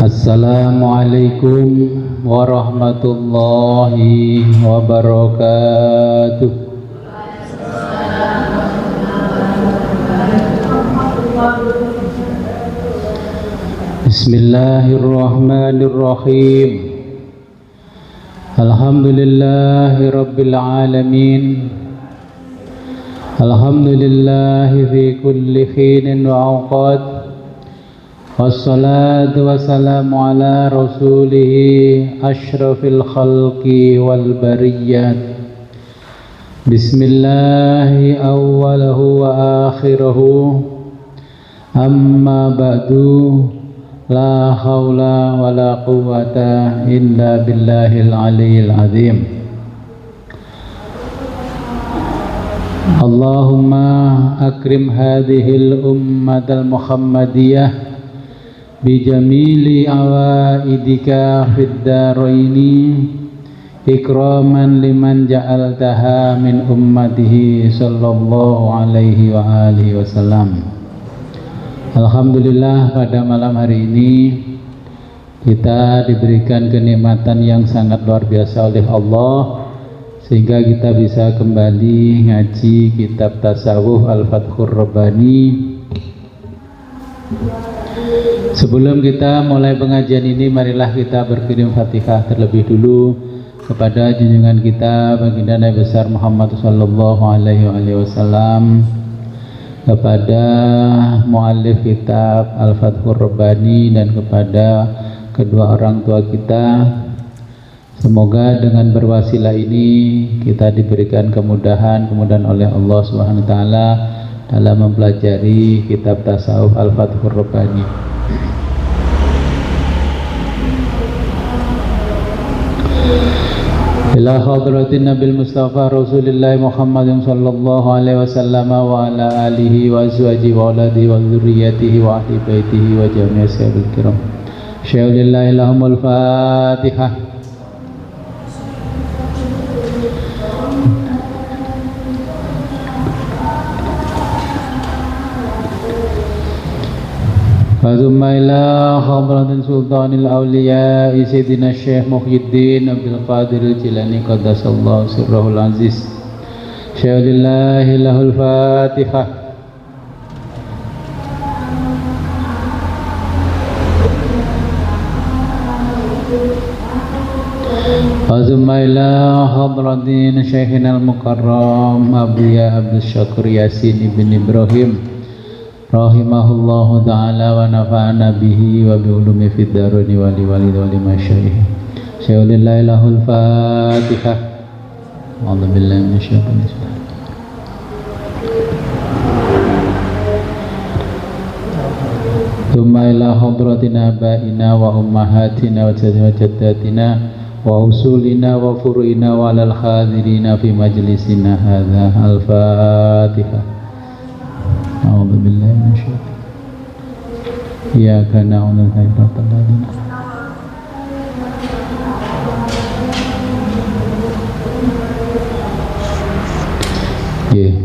Assalamualaikum warahmatullahi wabarakatuh. Bismillahirrahmanirrahim. Alhamdulillahi rabbil alamin. Alhamdulillahi fi kulli khinin wa awqat. Wassalatu wassalamu ala rasulihi ashrafil khalqi wal bariyat. Bismillahi awwalahu wa akhirahu. Amma ba'du. La hawla wa la quwwata illa billahil aliyyil azim. Allahumma akrim hadhil ummatal muhammadiyah bijamili awaidika fid daraini ikraman liman ja'altaha min ummatihi sallallahu alaihi wa alihi wasallam. Alhamdulillah, pada malam hari ini kita diberikan kenikmatan yang sangat luar biasa oleh Allah sehingga kita bisa kembali ngaji kitab tasawuf Al-Fathur Rabbani. Sebelum kita mulai pengajian ini, marilah kita berkirim Fatihah terlebih dulu kepada junjungan kita baginda Nabi besar Muhammad sallallahu alaihi wasallam, kepada muallif kitab Al-Fathur Rabbani dan kepada kedua orang tua kita. Semoga dengan berwasilah ini kita diberikan kemudahan oleh Allah Subhanahu wa taala dalam mempelajari kitab tasawuf Al-Fathur Rabbani. Ila hadratin Nabil Mustafa Rasulillah Muhammadin sallallahu alaihi wasallam wa ala alihi wa azwajihi wa auladihi wa dzurriyyatihi wa ahli baitihi wa jami'i ashabil kiram. Syaulillahi lahumul Fatihah. Fazumma ila hadratin sultanil awliya Sayyidina Syekh Muhyiddin Abdul Qadir Al-Jilani qaddasallahu sirrahul aziz. Syaulillahi lahul Fatihah. Fazumma ila hadratin Syekhina al-Mukarram Abuya Abdul Syakur Yasin ibn Ibrahim rahimahullahu ta'ala wa nafa'ana bihi wa bi'ulumi fid darani wa li walid wa li masyayikh. Syaulillahi lahul Fatihah. A'udzu billahi minasyaitonir rajim. Tsumma ila hadratina abaina wa ummahatina wa jaddatina wa usulina wa furu'ina wa lal hadirina fi majlisina hadza. Al-Fatihah. A'udzu billahi minasyaitonir rajim. Iyyaka na'budu wa iyyaka nasta'in.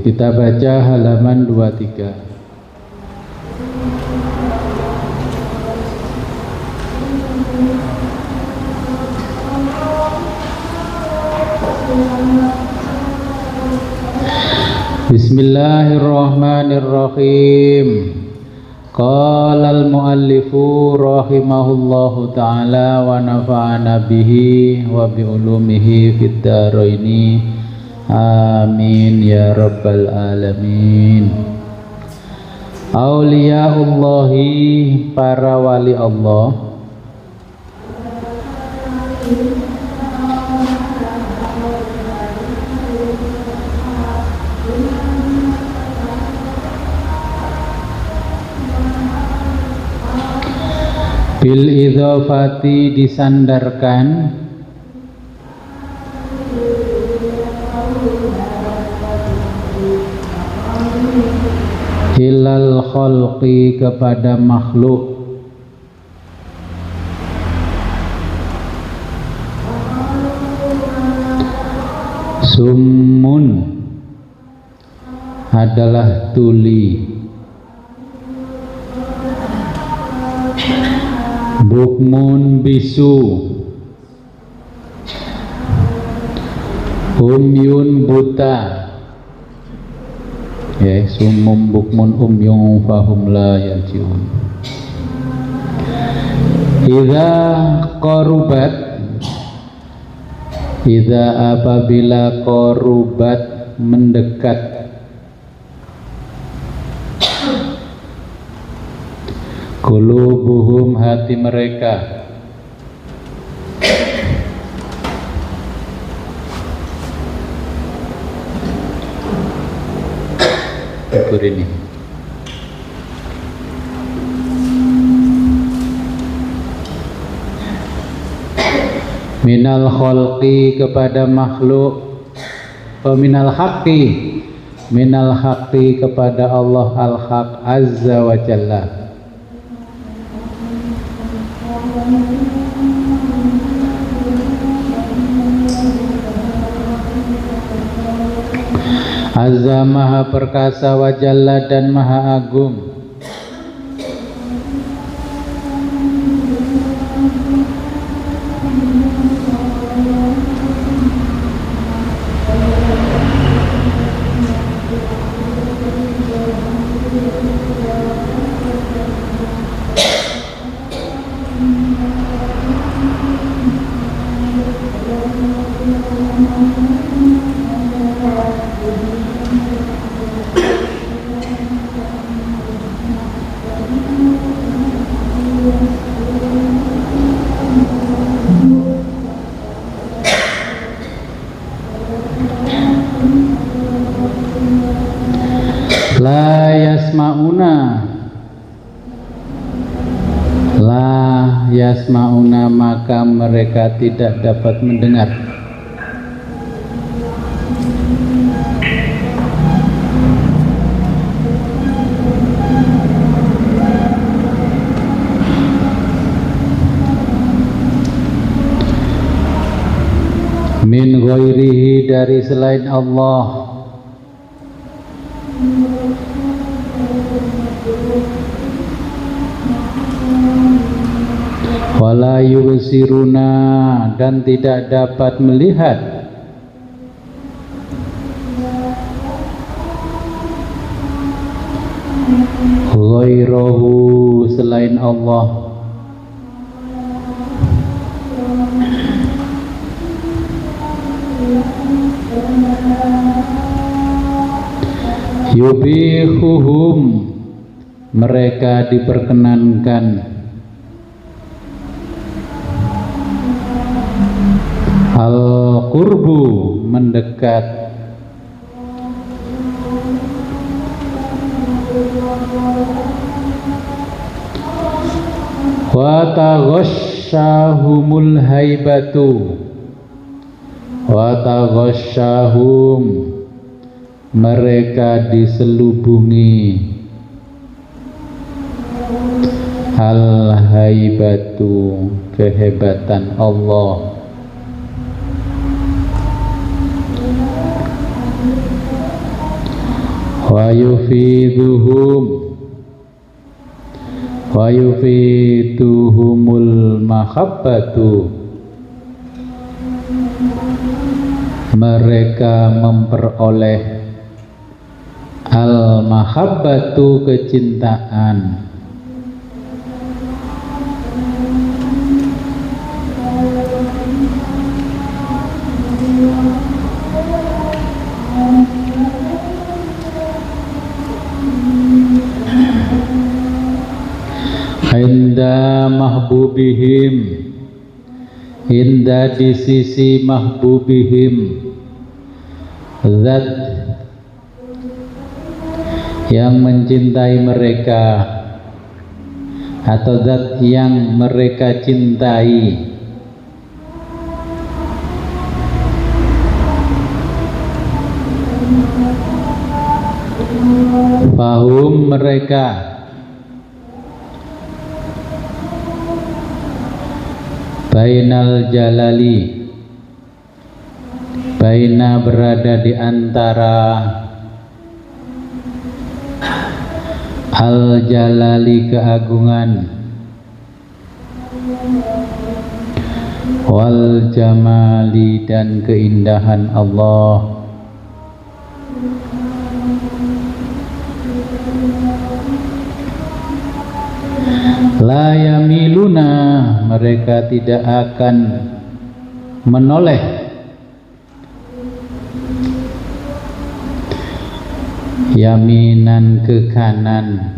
Kita baca halaman 23. Bismillahirrahmanirrahim. Qala al-muallifu rahimahullahu ta'ala wa nafa'ana bihi wa bi ulumihi fid dharaini. Amin ya rabbal alamin. Auliyaullahi, para wali Allah, bil idhofati, disandarkan ilal khalqi, kepada makhluk, summun adalah tuli, bukmun bisu, umyun buta, ya sumum bukmun umyun fahum la yarjiun. Idza qarubat, idza apabila qarubat mendekat, qulubuhum hati mereka, ukur ini minal khalqi kepada makhluk, minal haqqi kepada Allah al-haq azza wa jalla. Azza maha perkasa wa jalla dan maha agung. La yasma'una maka mereka tidak dapat mendengar. Min ghairihi dari selain Allah. Wala yubsiruna dan tidak dapat melihat ghairahu selain Allah. Yubihuhum mereka diperkenankan al-qurbu mendekat, wa taghasyahumul haibatu, wa taghasyahum mereka diselubungi al-haibatu kehebatan Allah. Wa yufiduhumul mahabbatu mereka memperoleh al-mahabbatu kecintaan. Inda mahbubihim, inda di sisi mahbubihim, zat yang mencintai mereka atau zat yang mereka cintai. Fahum mereka bainal jalali, baina berada di antara al jalali keagungan, wal jamali dan keindahan Allah, la yamiluna mereka tidak akan menoleh yaminan ke kanan,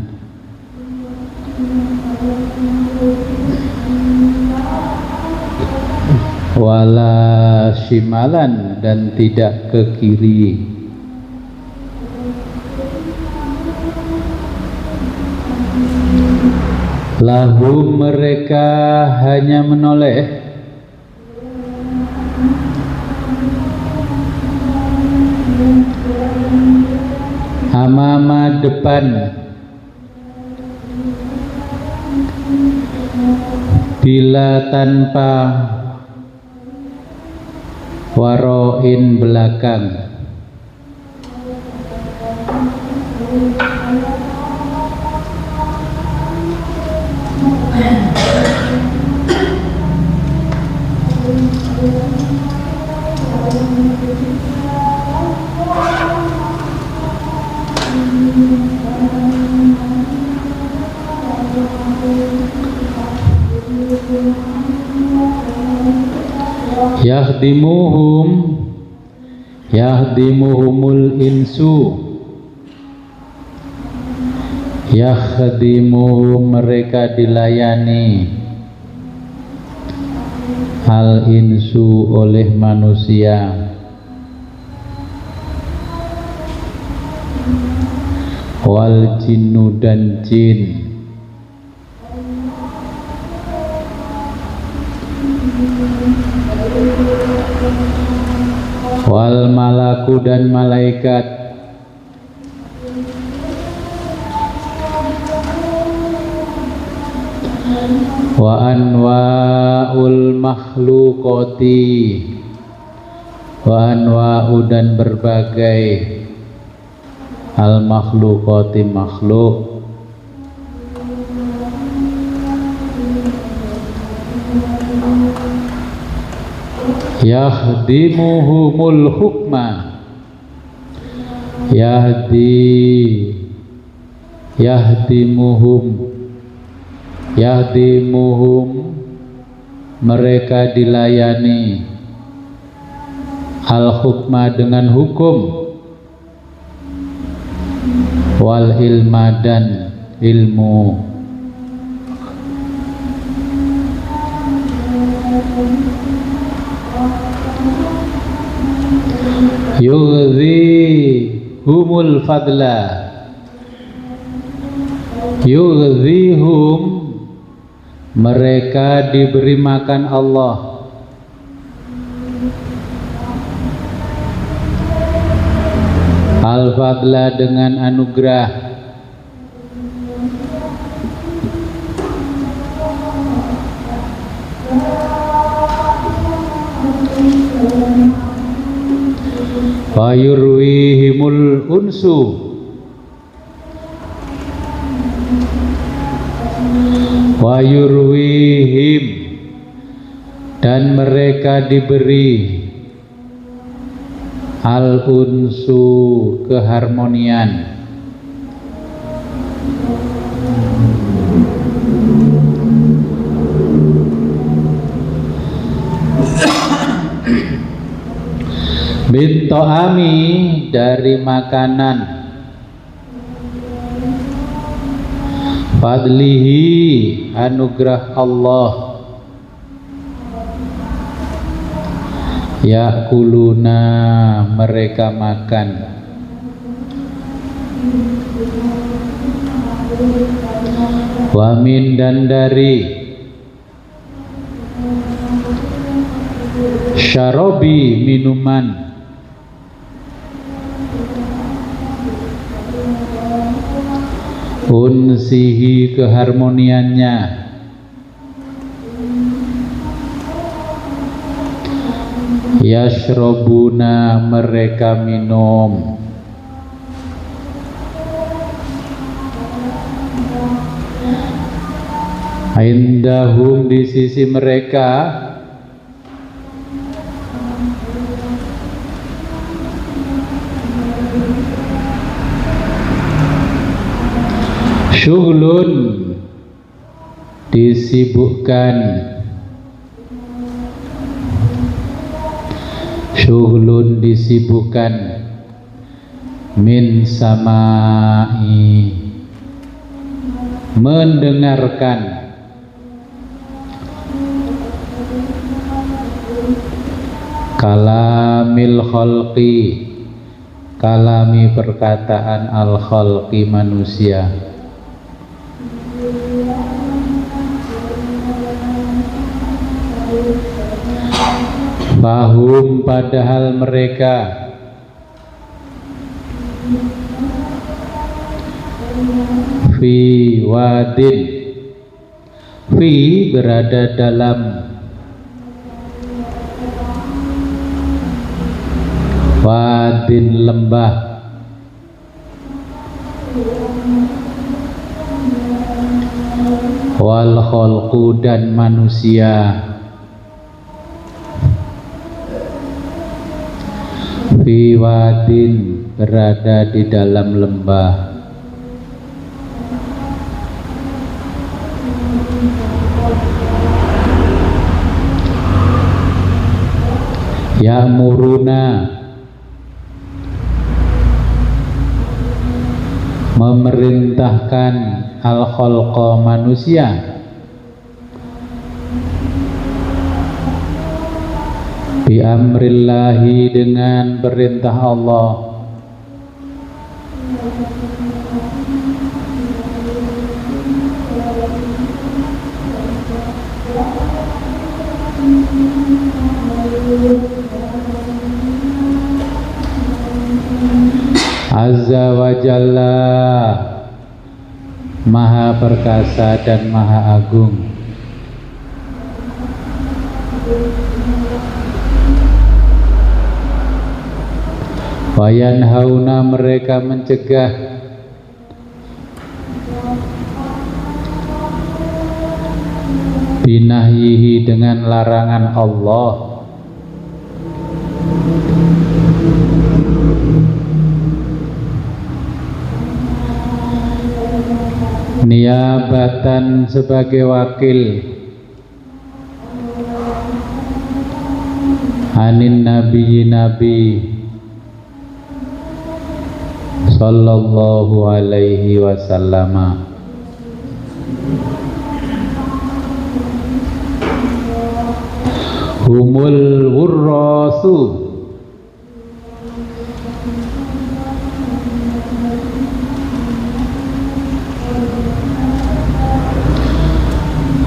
wala shimalan dan tidak ke kiri. Lahum mereka hanya menoleh amama depan, bila tanpa waroin belakang. Yahdimuhumul insu, yakhdimuhum mereka dilayani, al insu oleh manusia, wal jinnu dan jin, wal malaku dan malaikat, wa anwa'ul makhlukoti, wa anwa'u dan berbagai al makhlukoti makhluk, yahdimuhumul hukma, yahdimuhum mereka dilayani, al hukma dengan hukum, wal ilma dan ilmu, yughzihumul fadla, yughzihum mereka diberi makan Allah, al fadla dengan anugerah, wa yurwihimul unsu, wa yurwihim dan mereka diberi al unsu keharmonian, binto'ami dari makanan, fadlihi anugerah Allah, yakuluna mereka makan, wamin dan dari, syarobi minuman, unsihi keharmoniannya, yashrobuna mereka minum, Indahum di sisi mereka syughlun disibukkan, syughlun disibukkan, min samai mendengarkan, kalamil khalqi kalami perkataan al khalqi manusia, fahum padahal mereka fi wadin, fi berada dalam, wadin lembah, wal khalqu dan manusia fi wadin berada di dalam lembah, ya'muruna memerintahkan al-khalqa manusia, bi amrillahi dengan perintah Allah, azza wa jalla maha perkasa dan maha agung, wayanhauna mereka mencegah, binahyihi dengan larangan Allah, niabatan sebagai wakil, anin nabi sallallahu alaihi wasallam, humul wurrasu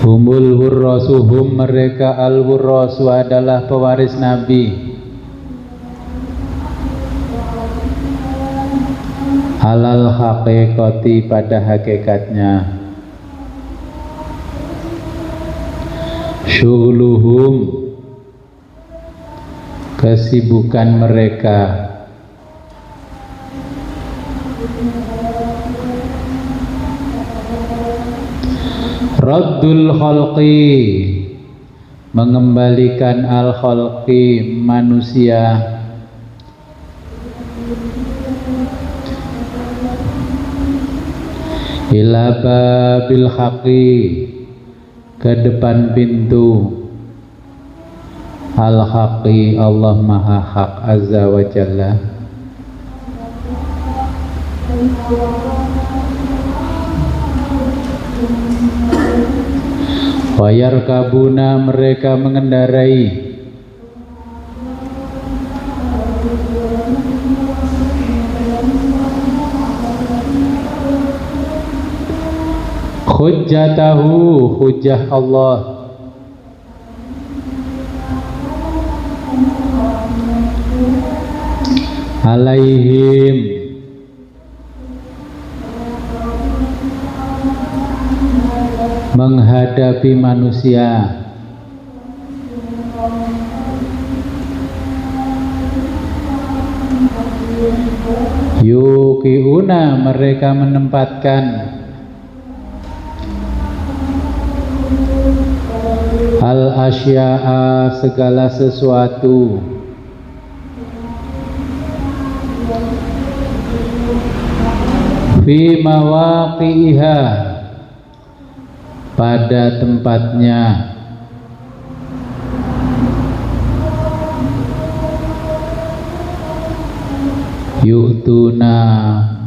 humul wurrasu, hum mereka al wurrasu adalah pewaris Nabi, alal haqiqati pada hakikatnya, syughluhum kesibukan mereka, raddul khalqi mengembalikan al khalqi manusia, ila babil haqi ke depan pintu al haqi Allah maha hak azza wa jalla, wayarkabuna mereka mengendarai, hujjatahu hujjah Allah, alaihim menghadapi manusia, yuqiuna mereka menempatkan, al-asya'a segala sesuatu, fi mawaqi'iha pada tempatnya, yu'tuna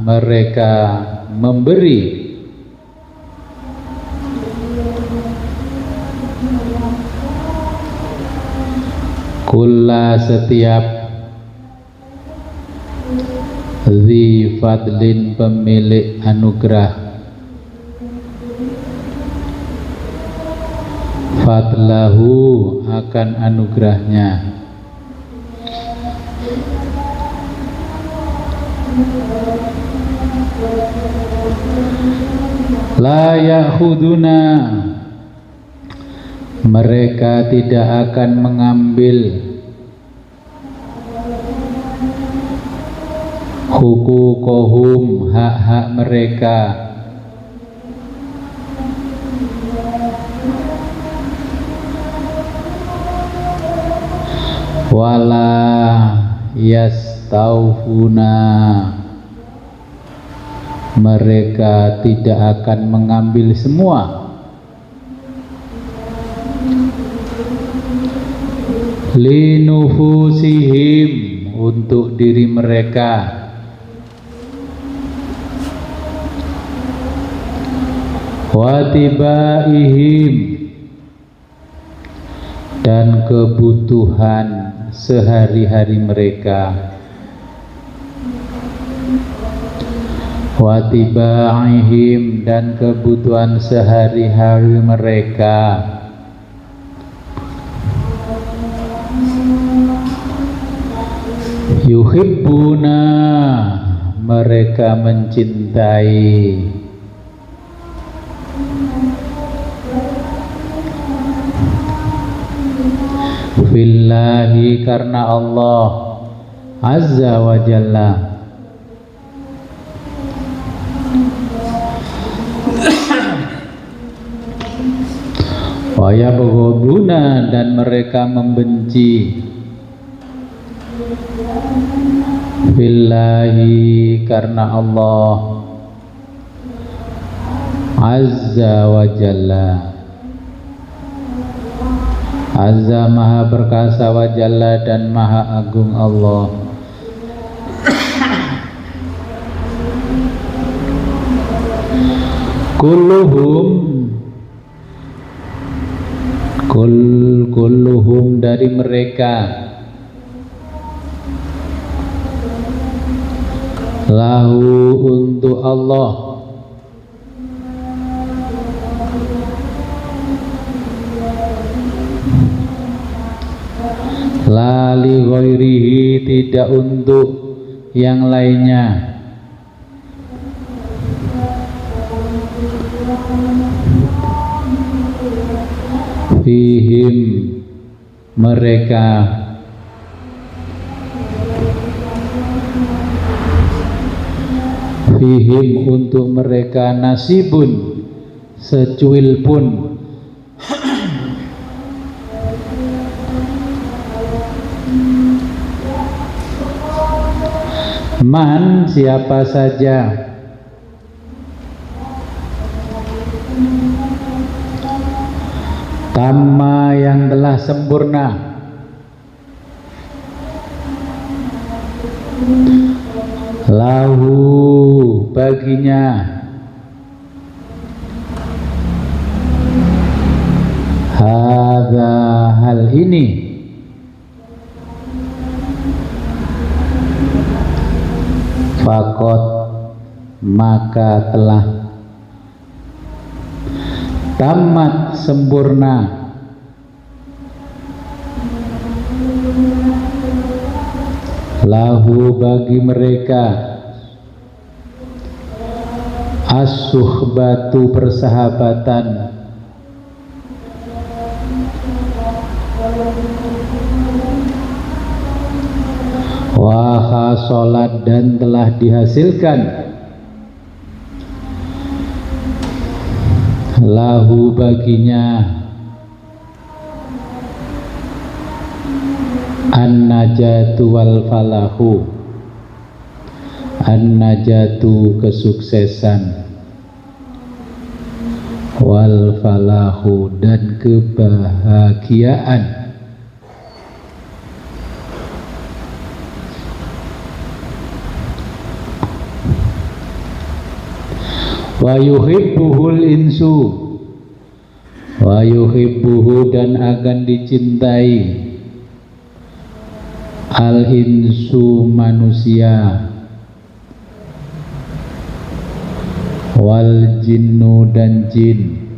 mereka memberi, kulla setiap dzi fadlin pemilik anugerah, fadlahu akan anugerahnya, la ya'khuduna mereka tidak akan mengambil huquqahum hak-hak mereka, wala yastaufuna mereka tidak akan mengambil semua, linufusihim untuk diri mereka, watibaihim dan kebutuhan sehari-hari mereka, watibaihim dan kebutuhan sehari-hari mereka, yuhibbuna mereka mencintai, fillahi karena Allah azza wa jalla, wa yabghuduna dan mereka membenci, fillahi karena Allah azza wa jalla, azza maha perkasa, wa jalla dan maha agung Allah. Kulluhum dari mereka, lahu untuk Allah, la li ghairihi tidak untuk yang lainnya, fihim mereka, fihim untuk mereka, nasibun secuil pun, man siapa saja, tamma yang telah sempurna, lahu baginya, hadza hal ini, faqad maka telah, tamat sempurna, lahu bagi mereka, as-suhbatu persahabatan, wa khasolat dan telah dihasilkan, lahu baginya, An-najatu wal falahu, an-najatu kesuksesan, wal falahu dan kebahagiaan. Wa yuhibbuhul insu, wa yuhibbuhu dan akan dicintai al insu manusia, wal jinnu dan jin,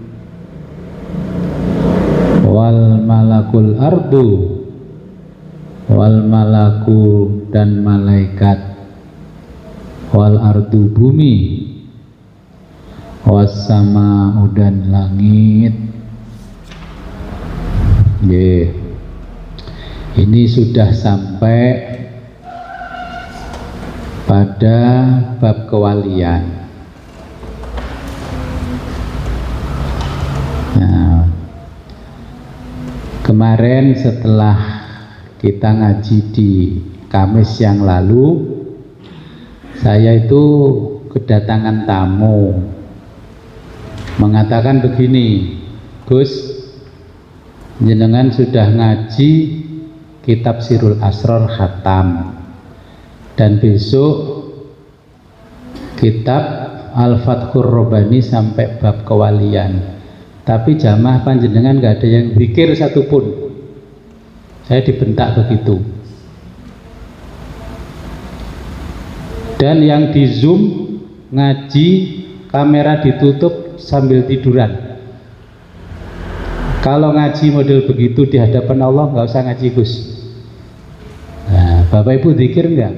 wal malakul ardu, wal malaku dan malaikat, wal ardu bumi, was sama'u dan langit. Ini sudah sampai pada bab kewalian. Nah, kemarin setelah kita ngaji di Kamis yang lalu, saya itu kedatangan tamu mengatakan begini, Gus, jenengan sudah ngaji kitab Sirul Asrar khatam, dan besok kitab Al-Fathur Rabbani sampai bab kewalian, tapi jamaah panjenengan gak ada yang zikir satupun. Saya dibentak begitu. Dan yang di Zoom ngaji kamera ditutup sambil tiduran. Kalau ngaji model begitu di hadapan Allah nggak usah ngaji, Gus. Nah, Bapak Ibu zikir enggak?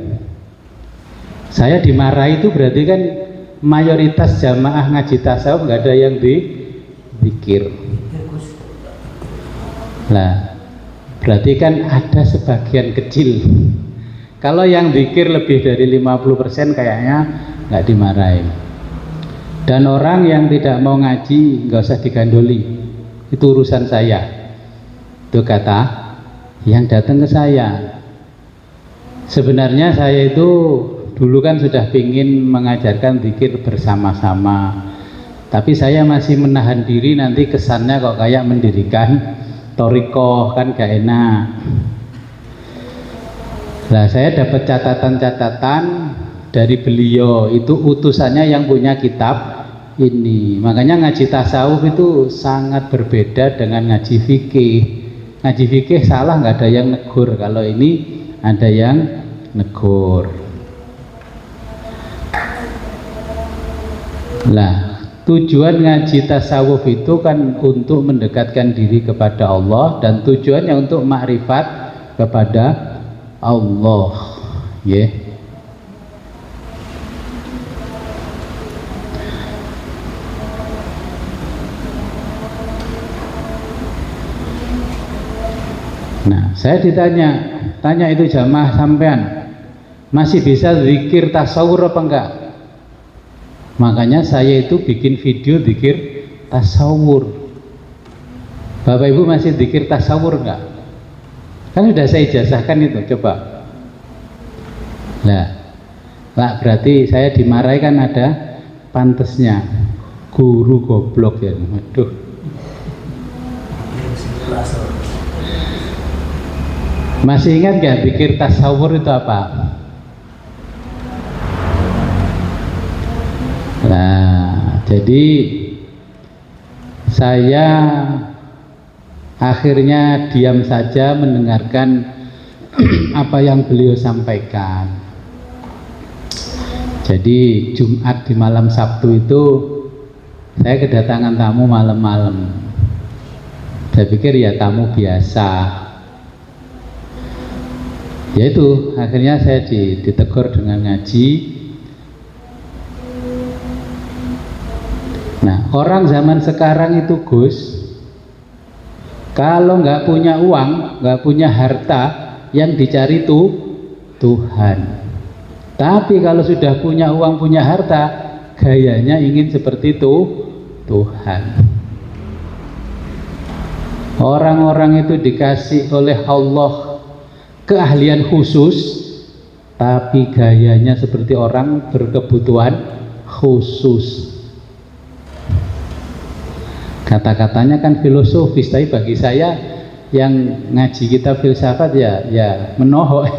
Saya dimarahi itu berarti kan mayoritas jamaah ngaji tasawuf nggak ada yang zikir. Nah, berarti kan ada sebagian kecil. Kalau yang zikir lebih dari 50% kayaknya nggak dimarahi. Dan orang yang tidak mau ngaji nggak usah digandoli, itu urusan saya. Itu kata yang datang ke saya. Sebenarnya saya itu dulu kan sudah ingin mengajarkan zikir bersama-sama, tapi saya masih menahan diri, nanti kesannya kok kayak mendirikan thoriqoh, kan gak enak. Nah, saya dapat catatan-catatan dari beliau, itu utusannya yang punya kitab ini. Makanya ngaji tasawuf itu sangat berbeda dengan ngaji fikih. Ngaji fikih salah nggak ada yang negur, kalau ini ada yang negur. Lah, tujuan ngaji tasawuf itu kan untuk mendekatkan diri kepada Allah, dan tujuannya untuk makrifat kepada Allah, ya. Nah, saya tanya itu jamaah sampean, masih bisa zikir tasawur apa enggak? Makanya saya itu bikin video zikir tasawur. Bapak Ibu masih zikir tasawur enggak? Kan sudah saya ijazahkan itu, coba. Nah, berarti saya dimarahi kan ada pantesnya, guru goblok ya. Waduh. Masih ingat gak zikir tasawur itu apa? Nah, jadi saya akhirnya diam saja mendengarkan apa yang beliau sampaikan. Jadi Jumat di malam Sabtu itu saya kedatangan tamu malam-malam. Saya pikir ya tamu biasa. Ya itu, akhirnya saya ditegur dengan ngaji. Nah, orang zaman sekarang itu, Gus, kalau nggak punya uang, nggak punya harta, yang dicari itu Tuhan. Tapi kalau sudah punya uang, punya harta, gayanya ingin seperti itu Tuhan. Orang-orang itu dikasih oleh Allah keahlian khusus, tapi gayanya seperti orang berkebutuhan khusus. Kata-katanya kan filosofis, tapi bagi saya yang ngaji kitab filsafat ya menohok.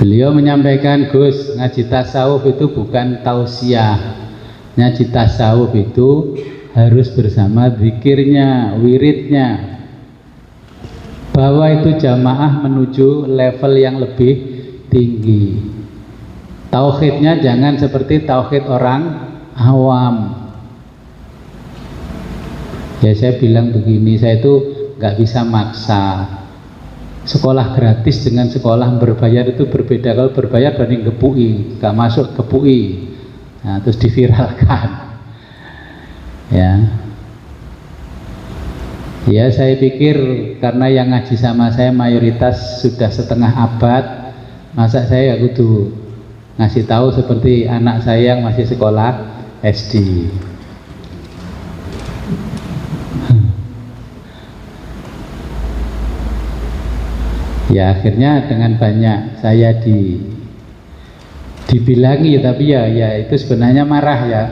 Beliau menyampaikan, Gus, ngaji tasawuf itu bukan tausiah. Ngaji tasawuf itu harus bersama zikirnya, wiridnya. Bahwa itu jamaah menuju level yang lebih tinggi. Tauhidnya jangan seperti tauhid orang awam. Ya saya bilang begini, saya itu nggak bisa maksa. Sekolah gratis dengan sekolah berbayar itu berbeda. Kalau berbayar berani ngepui, nggak masuk kepui, nah, terus diviralkan. Ya saya pikir karena yang ngaji sama saya mayoritas sudah setengah abad, masa saya kudu ngasih tahu seperti anak saya yang masih sekolah SD. Ya akhirnya dengan banyak saya dibilangi, tapi ya itu sebenarnya marah ya.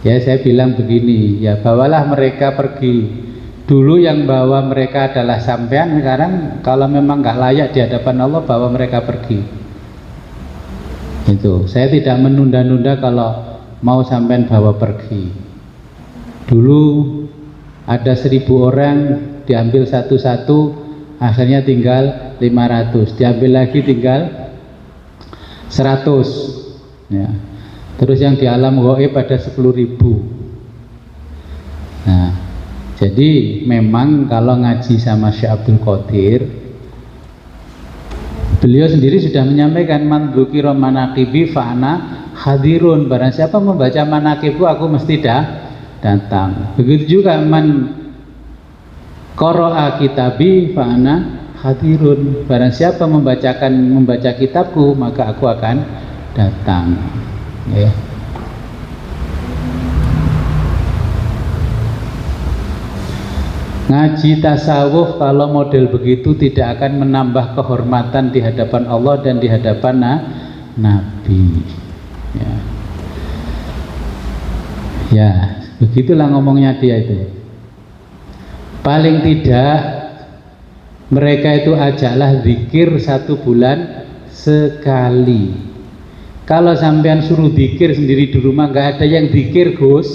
Ya saya bilang begini, ya bawalah mereka pergi. Dulu yang bawa mereka adalah sampean, sekarang kalau memang nggak layak di hadapan Allah, bawa mereka pergi. Itu saya tidak menunda-nunda kalau mau sampean bawa pergi. Dulu ada 1000 orang diambil satu-satu, akhirnya tinggal 500, diambil lagi tinggal 100 ya. Terus yang di alam gaib ada 10.000. Nah jadi memang kalau ngaji sama Syekh Abdul Qadir, beliau sendiri sudah menyampaikan, man dzukira manaqibi fa'ana hadirun, barang siapa membaca manaqibku aku mesti datang. Begitu juga man qara'a kitabi fa'ana hadirun, barang siapa membaca kitabku maka aku akan datang. Ya. Ngaji tasawuf kalau model begitu tidak akan menambah kehormatan di hadapan Allah dan di hadapan Nabi. Ya, begitulah ngomongnya dia itu. Paling tidak mereka itu ajaklah zikir 1 bulan sekali. Kalau sampean suruh zikir sendiri di rumah, nggak ada yang zikir Gus,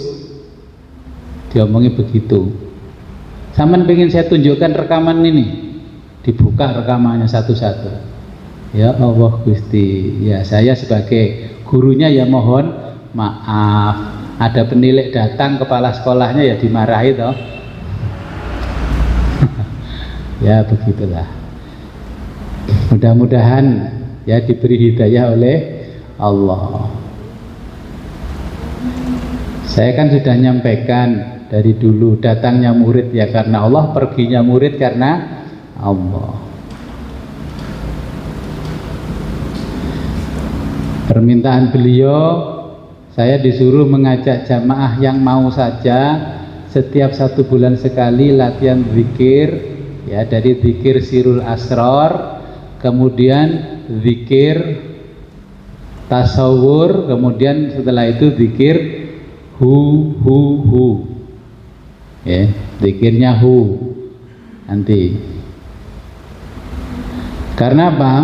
diomongin begitu. Sampean pengen saya tunjukkan rekaman ini, dibuka rekamannya satu-satu. Ya Allah Gusti, ya saya sebagai gurunya ya mohon maaf. Ada penilik datang, kepala sekolahnya ya dimarahi toh. Ya begitulah. Mudah-mudahan ya diberi hidayah oleh Allah. Saya kan sudah nyampaikan dari dulu, datangnya murid ya karena Allah, perginya murid karena Allah. Permintaan beliau, saya disuruh mengajak jamaah yang mau saja setiap 1 bulan sekali latihan zikir, ya dari zikir sirul asrar, kemudian zikir tasawur, kemudian setelah itu zikir hu. Ya, zikirnya hu nanti. Karena apa?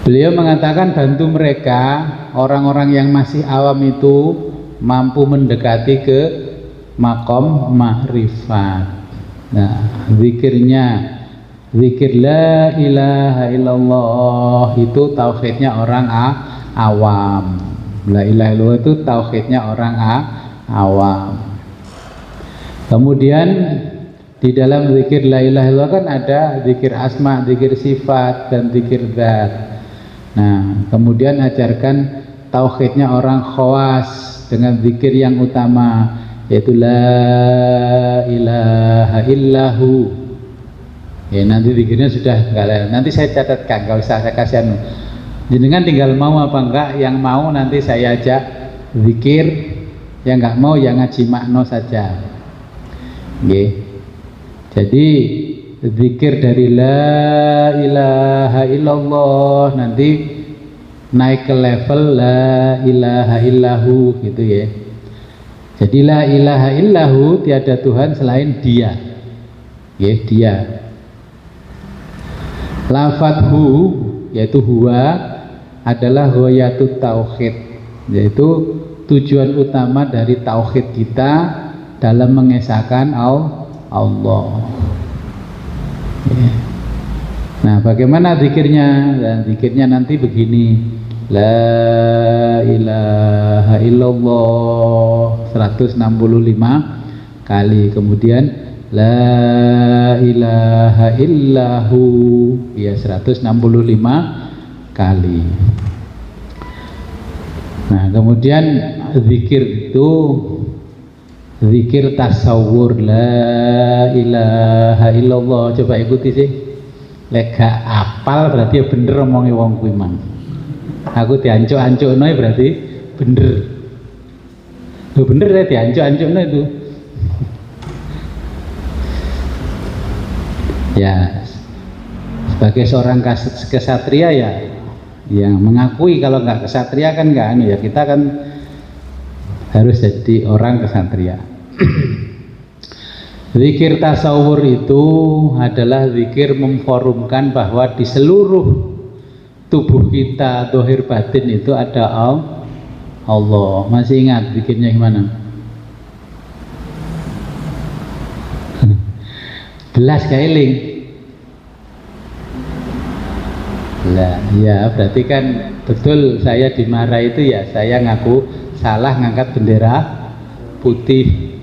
Beliau mengatakan bantu mereka, orang-orang yang masih awam itu mampu mendekati ke makom ma'rifat. Nah, zikirnya zikir la ilaha illallah itu tauhidnya orang awam. La ilaha illallah itu tauhidnya orang awam. Kemudian di dalam zikir la ilaha illallah kan ada zikir asma, zikir sifat, dan zikir zat. Nah, kemudian ajarkan tauhidnya orang khawas dengan zikir yang utama, yaitu la ilaha illahu. Ya nanti zikirnya sudah enggak, nanti saya catatkan, kalau usah saya kasih anu. Jenengan tinggal mau apa enggak, yang mau nanti saya ajak zikir, yang enggak mau yang ngaji makna saja. Nggih. Jadi zikir dari la ilaha illallah nanti naik ke level la ilaha illahu gitu ya. Jadi la ilaha illahu, tiada Tuhan selain Dia. Ya, Dia. Lafadhu yaitu huwa adalah ghayatut tauhid, yaitu tujuan utama dari tauhid kita dalam mengesahkan Allah. Ya. Nah, bagaimana zikirnya? Dan zikirnya nanti begini: la ilaha illallah 165 kali, kemudian la ilaha illahu ya 165 kali. Nah, kemudian zikir itu zikir tasawur la ilaha illallah. Coba ikuti sih. Lek gak apal berarti ya bener omongi wong kuwi mang. Aku diancuk-ancukno berarti bener. Lu bener ya diancuk-ancukno itu. Ya, sebagai seorang kesatria ya yang mengakui kalau nggak kesatria kan nggak anu ya, kita kan harus jadi orang kesatria. Zikir tasawur itu adalah zikir memforumkan bahwa di seluruh tubuh kita, dohir batin itu ada Allah. Masih ingat zikirnya gimana? Belas kailing. Lah, ya berarti kan betul saya dimarahi itu ya saya ngaku salah ngangkat bendera putih.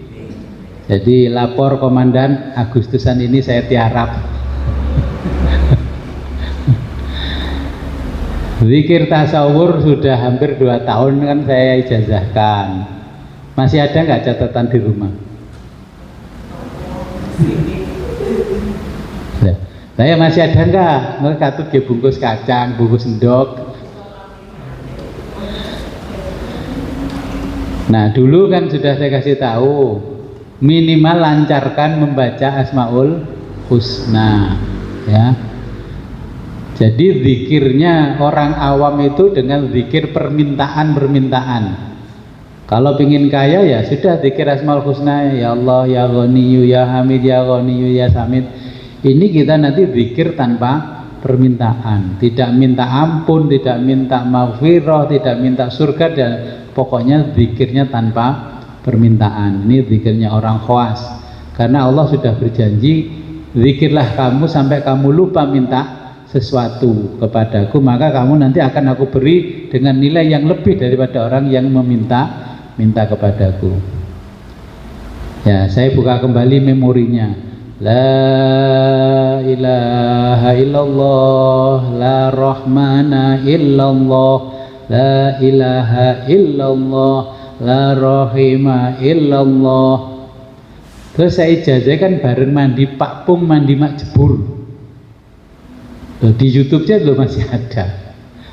Jadi lapor komandan, Agustusan ini saya tiarap. Zikir tasawur sudah hampir 2 tahun kan saya ijazahkan. Masih ada nggak catatan di rumah? Saya masih ada nggak? Katut ke bungkus kacang, bungkus endok. Nah dulu kan sudah saya kasih tahu, minimal lancarkan membaca Asmaul Husna, ya. Jadi zikirnya orang awam itu dengan zikir permintaan. Kalau pingin kaya ya sudah zikir Asmaul Husna, ya Allah, ya Ghaniyu, ya Hamid, ya Ghaniyu, ya Samid. Ini kita nanti zikir tanpa permintaan, tidak minta ampun, tidak minta maghfirah, tidak minta surga, dan pokoknya zikirnya tanpa permintaan. Ini zikirnya orang khawas, karena Allah sudah berjanji, zikirlah kamu sampai kamu lupa minta sesuatu kepadaku, maka kamu nanti akan aku beri dengan nilai yang lebih daripada orang yang minta kepadaku. Ya, saya buka kembali memorinya. La ilaha illallah, la rahmana illallah, la ilaha illallah, la rahima illallah. Terus saya ijazahkan bareng mandi Pak Pung, mandi mak jebur. Loh, di YouTube-nya loh masih ada.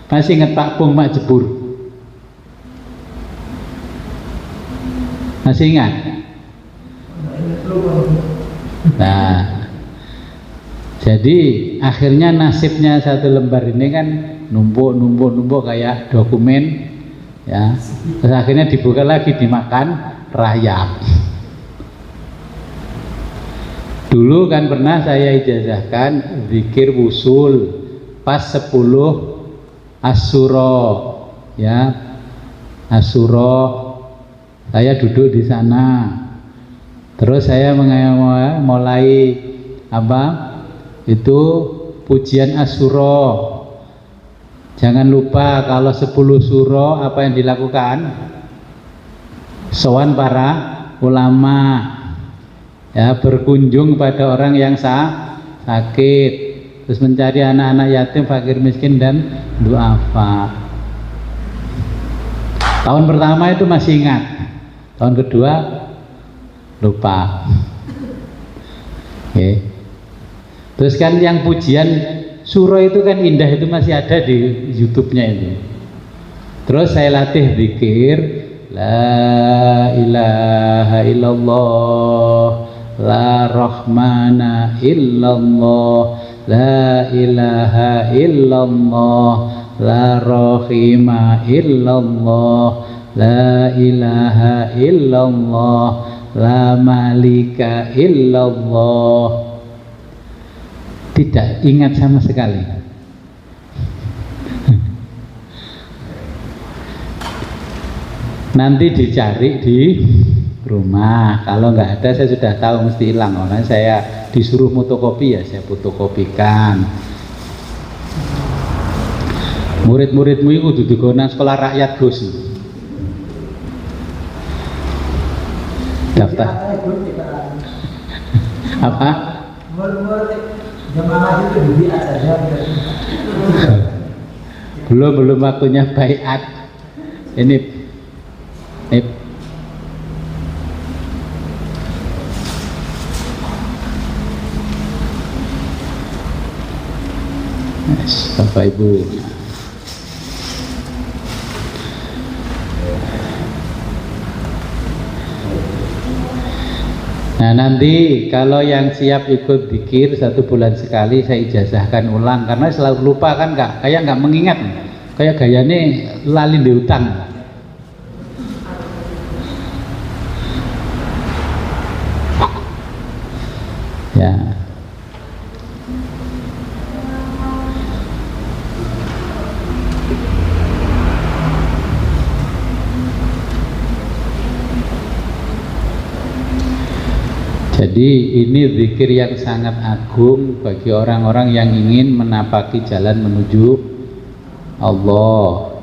Masih ingat Pak Pung mak jebur? Masih ingat? Nah, jadi akhirnya nasibnya satu lembar ini kan numpuk kayak dokumen, ya. Terus akhirnya dibuka lagi, dimakan rayap. Dulu kan pernah saya ijazahkan zikir wusul pas 10 Asyura, ya. Asyura saya duduk di sana. Terus saya mulai apa? Itu pujian Asyura. Jangan lupa kalau 10 suro apa yang dilakukan? Sowan para ulama. Ya, berkunjung pada orang yang sakit, terus mencari anak-anak yatim, fakir miskin, dan duafa. Tahun pertama itu masih ingat, tahun kedua lupa. Oke. Terus kan yang pujian surah itu kan indah, itu masih ada di YouTube-nya itu. Terus saya latih zikir la ilaha illallah, la rahmana illallah, la ilaha illallah, la rahima illallah, la ilaha illallah, la malika illallah. Tidak ingat sama sekali. Nanti dicari di rumah. Kalau nggak ada, saya sudah tahu mesti hilang. Makanya saya disuruh fotokopi, ya saya fotokopikan. Murid-muridmu itu duduk nang sekolah rakyat Gus. Daftar. Apa? Belum waktunya baiat. Ini Bapak Ibu. Nah, nanti kalau yang siap ikut zikir 1 bulan sekali saya ijazahkan ulang, karena selalu lupa kan, kayak nggak mengingat, kayak gayanya lali di utang. Ya. Jadi ini zikir yang sangat agung bagi orang-orang yang ingin menapaki jalan menuju Allah.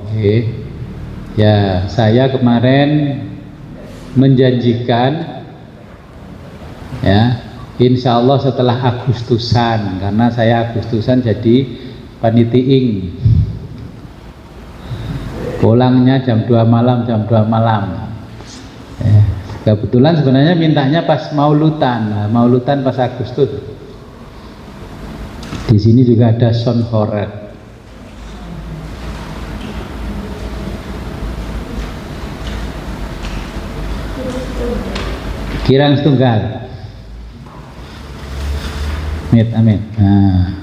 Ya, saya kemarin menjanjikan, ya, insya Allah setelah Agustusan, karena saya Agustusan jadi panitiing. Pulangnya jam 2 malam, Kebetulan sebenarnya mintanya pas Maulutan, Maulutan pas Agustus. Di sini juga ada sound horror. Kirang setunggal. Amin. Nah,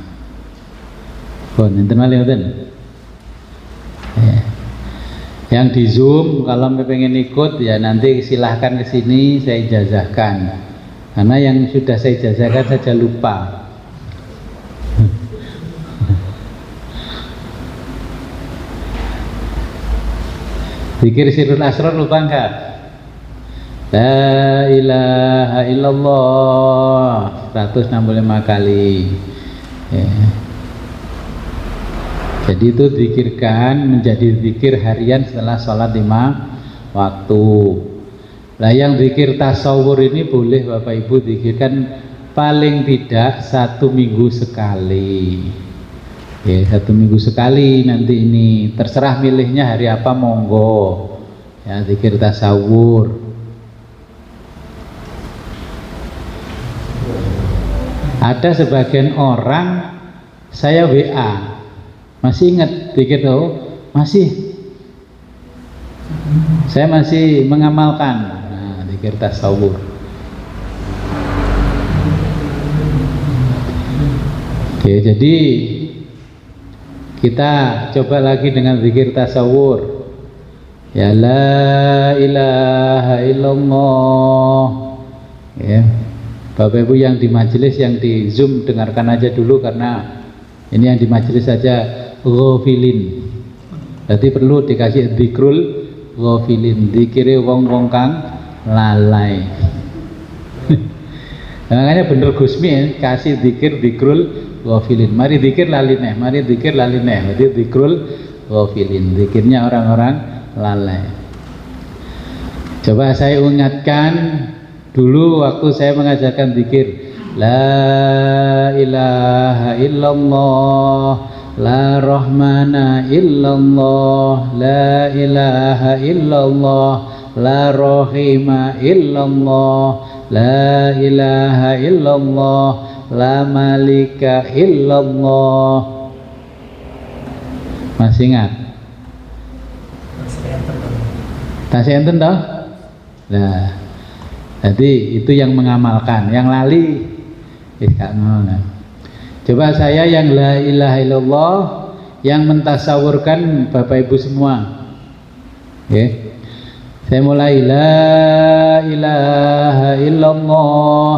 pun enten malih enten. Yang di Zoom kalau pengen ikut ya nanti silahkan ke sini, saya ijazahkan. Karena yang sudah saya ijazahkan saja lupa. Zikir sirrul asrar lupa enggak? La ilaha illallah 165 kali. Ya. Jadi itu zikirkan menjadi zikir harian setelah sholat 5 waktu. Nah, yang zikir tasawur ini boleh Bapak Ibu zikirkan paling tidak 1 minggu sekali. Ya, 1 minggu sekali nanti ini. Terserah milihnya hari apa, monggo. Ya, zikir tasawur. Ada sebagian orang saya WA. Masih ingat zikir tahu? Masih. Saya masih mengamalkan. Nah, zikir tasawur. Oke, jadi kita coba lagi dengan zikir tasawur. Ya la ilaha illallah. Ya. Bapak Ibu yang di majelis, yang di Zoom dengarkan aja dulu, karena ini yang di majelis saja ghafilin. Berarti perlu dikasih zikrul ghafilin, zikire wong-wong kang lalai. Makanya bener Gusmi kasih zikir zikrul ghafilin. Mari zikir lalineh, mari zikir lalineh. Jadi zikrul ghafilin, zikirnya orang-orang lalai. Coba saya ingatkan dulu waktu saya mengajarkan zikir la ilaha illallah, la rahmana illallah, la ilaha illallah, la rahima illallah, la ilaha illallah, la malika illallah. Masih ingat? Tasih enten toh? Nah, jadi itu yang mengamalkan, yang lali gak ngono. Coba saya yang la ilaha illallah, yang mentasawurkan Bapak Ibu semua. Oke. Saya mulai la ilaha illallah.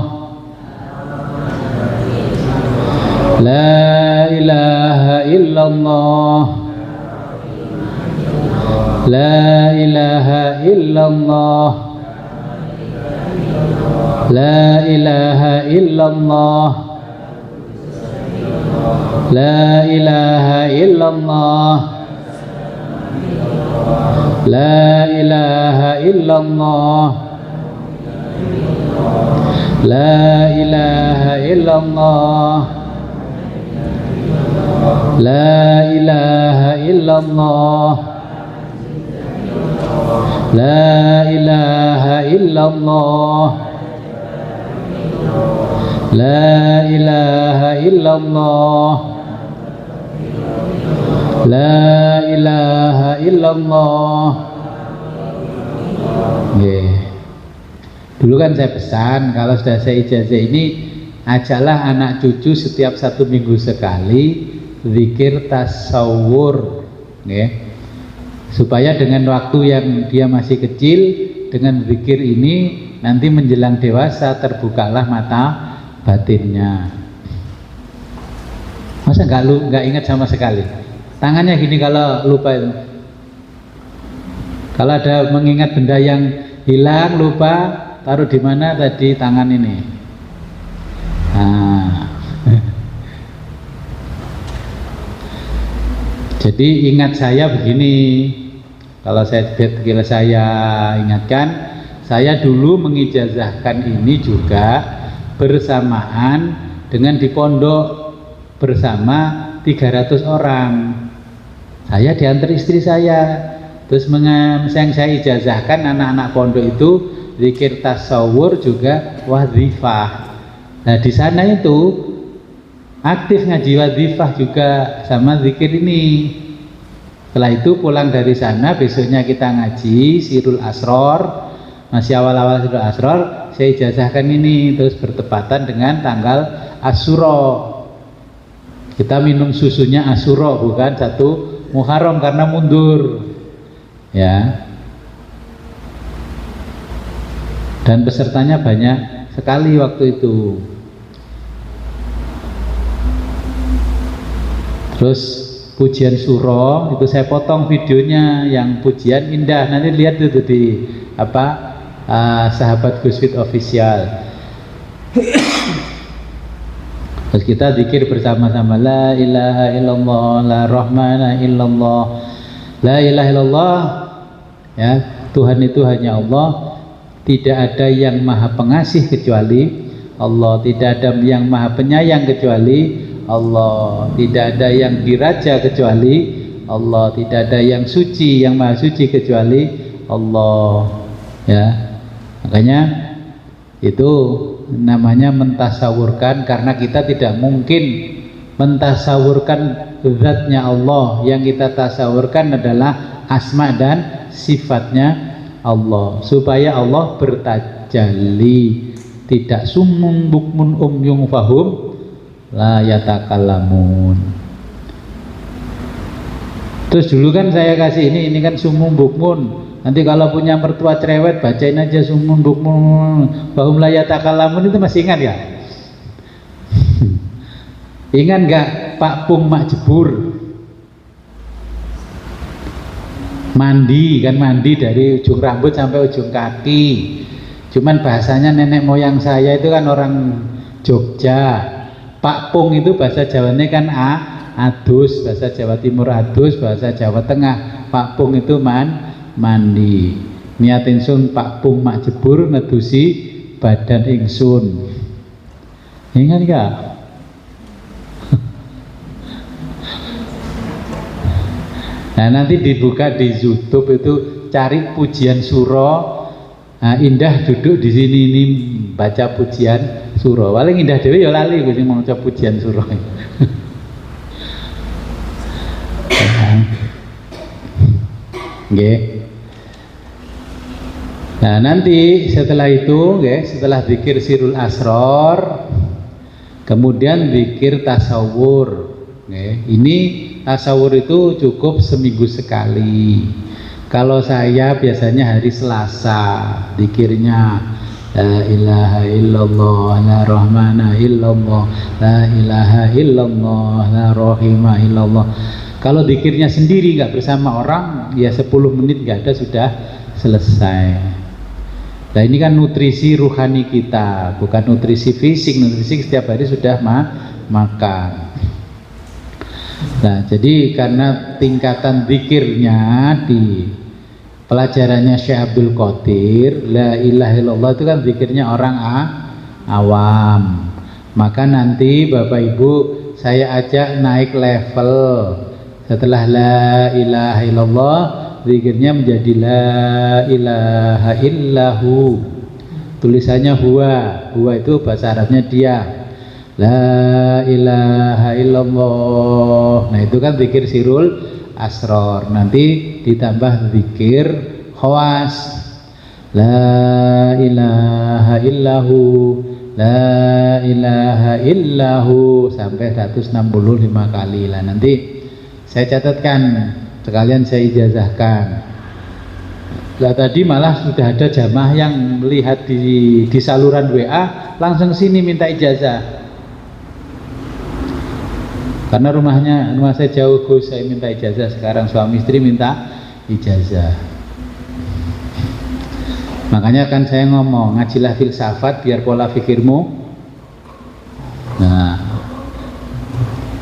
La ilaha illallah. La ilaha illallah. La ilaha illallah. La ilaha illallah. La ilaha illallah. La ilaha illallah. La ilaha illallah. La ilaha illallah. La ilaha illallah. La ilaha illallah. Dulu kan saya pesan, kalau sudah saya ijazah ini, ajaklah anak cucu setiap 1 minggu sekali zikir tasawur, supaya dengan waktu yang dia masih kecil, dengan zikir ini nanti menjelang dewasa terbukalah mata batinnya. Masa nggak ingat sama sekali? Tangannya gini kalau lupa itu. Kalau ada mengingat benda yang hilang, lupa, taruh di mana tadi tangan ini. Nah. Jadi ingat saya begini. Kalau saya ingatkan, saya dulu mengijazahkan ini juga bersamaan dengan di pondok bersama 300 orang. Saya diantar istri saya, terus yang saya ijazahkan anak-anak pondok itu zikir tasawur juga wazifah. Nah di sana itu aktif ngaji wazifah juga sama zikir ini. Setelah itu pulang dari sana, besoknya kita ngaji Sirul Asror, masih awal-awal Sirul Asror, saya ijazahkan ini, terus bertepatan dengan tanggal Asyura. Kita minum susunya Asyura, bukan 1 Muharram karena mundur, ya. Dan pesertanya banyak sekali waktu itu. Terus pujian suro itu saya potong videonya, yang pujian indah, nanti lihat itu di sahabat Gus Fit official. Terus kita zikir bersama-sama la ilaha illallah, la rahmana illallah, la ilaha illallah, ya, Tuhan itu hanya Allah, tidak ada yang maha pengasih kecuali Allah, tidak ada yang maha penyayang kecuali Allah, tidak ada yang diraja kecuali Allah, tidak ada yang suci, yang maha suci kecuali Allah, ya. Makanya itu namanya mentasawurkan, karena kita tidak mungkin mentasawurkan zatnya Allah. Yang kita tasawurkan adalah asma dan sifatnya Allah, supaya Allah bertajalli, tidak summun bukmun umyung fahum la yatakallamun. Terus dulu kan saya kasih ini kan summun bukmun. Nanti kalau punya mertua cerewet, bacain aja summun bukmun fahum la yatakallamun. Itu masih ingat ya? Ingat nggak Pak Pung Mak Jebur? Mandi kan, mandi dari ujung rambut sampai ujung kaki. Cuman bahasanya nenek moyang saya itu kan orang Jogja. Pak Pung itu bahasa Jawanya kan adus, bahasa Jawa Timur adus, bahasa Jawa Tengah Pak Pung itu mandi. Niat ingsun Pak Pung Mak Jebur nedusi badan ingsun. Ingat gak? Nah nanti dibuka di YouTube itu, cari pujian suro. Nah, Indah duduk di sini ini baca pujian surah. Paling indah dhewe ya lali Gus sing maca pujian surah. Nggih. Nah, nanti setelah itu, setelah zikir sirul asror, kemudian zikir tasawur. Ini tasawur itu cukup seminggu sekali. Kalau saya biasanya hari Selasa zikirnya la ilaha illallah la rahmana illallah la ilaha illallah la rahima illallah. Kalau zikirnya sendiri nggak bersama orang ya 10 menit nggak ada sudah selesai. Nah ini kan nutrisi ruhani kita, bukan nutrisi fisik. Nutrisi setiap hari sudah makan. Nah jadi karena tingkatan zikirnya di pelajarannya Syekh Abdul Qadir, la ilaha illallah itu kan zikirnya orang awam. Maka nanti Bapak Ibu saya ajak naik level. Setelah la ilaha illallah, zikirnya menjadi la ilaha illahu. Tulisannya huwa itu bahasa Arabnya dia. La ilaha illallah. Nah itu kan zikir sirul asror. Nanti ditambah zikir khawas. La ilaha illahu, la ilaha illahu sampai 165 kali lah. Nanti saya catatkan, sekalian saya ijazahkan. Lah tadi malah sudah ada jamaah yang melihat di saluran WA langsung sini minta ijazah. Karena rumah saya jauh Gus, saya minta ijazah. Sekarang suami istri minta ijazah. Makanya kan saya ngomong, ngajilah filsafat biar pola pikirmu. Nah,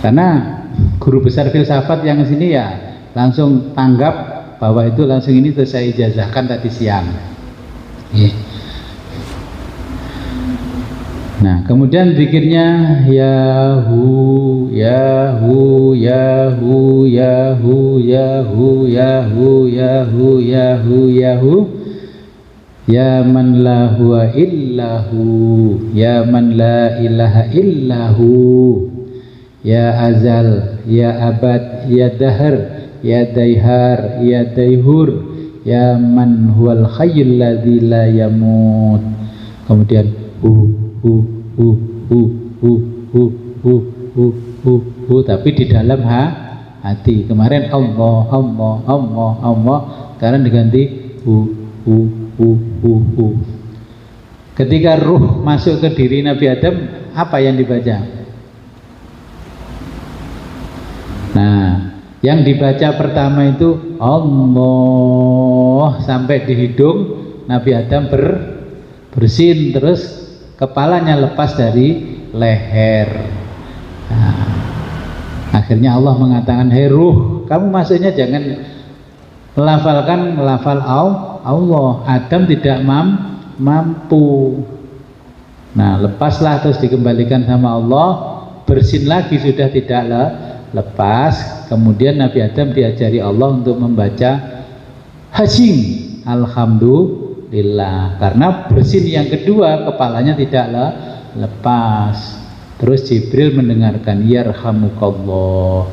karena guru besar filsafat yang sini ya langsung tanggap bahwa itu langsung ini terus saya ijazahkan tadi siang. Nah kemudian zikirnya Yahu Yahu Yahu Yahu Yahu Yahu Yahu Yahu Yahu Ya man la huwa illahu, ya man la ilaha illahu, ya azal, ya abad, ya dahar, ya daihar, ya daihur, ya man huwal hayyul ladzi la yamut. Kemudian tapi di dalam hati. Kemarin Allah, sekarang diganti Ketika ruh masuk ke diri Nabi Adam, apa yang dibaca? Nah, yang dibaca pertama itu Allah sampai di hidung Nabi Adam bersin, terus kepalanya lepas dari leher. Nah, akhirnya Allah mengatakan, hei ruh, kamu masuknya jangan melafal Allah. Adam tidak mampu. Nah, lepaslah terus dikembalikan sama Allah, bersin lagi sudah tidak lepas. Kemudian Nabi Adam diajari Allah untuk membaca Hasim Alhamdulillah, karena bersin yang kedua kepalanya tidak lepas. Terus Jibril mendengarkan, yarhamukallah.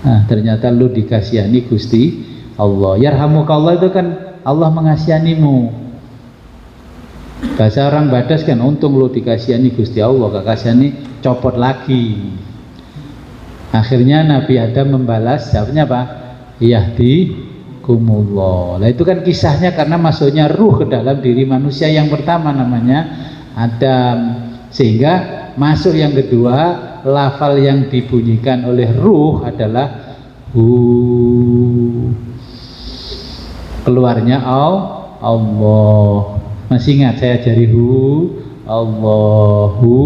Nah, ternyata lu dikasihani Gusti Allah. Yarhamukallah itu kan Allah mengasihanimu. Bahasa orang Badas kan, untung lu dikasihani Gusti Allah, gak kasihani copot lagi. Akhirnya Nabi Adam membalas, jawabnya apa? Yahdikumullah. Nah itu kan kisahnya karena masuknya ruh ke dalam diri manusia yang pertama namanya Adam, sehingga masuk yang kedua, lafal yang dibunyikan oleh ruh adalah keluarnya Allah. Masih ingat saya ajari Allahu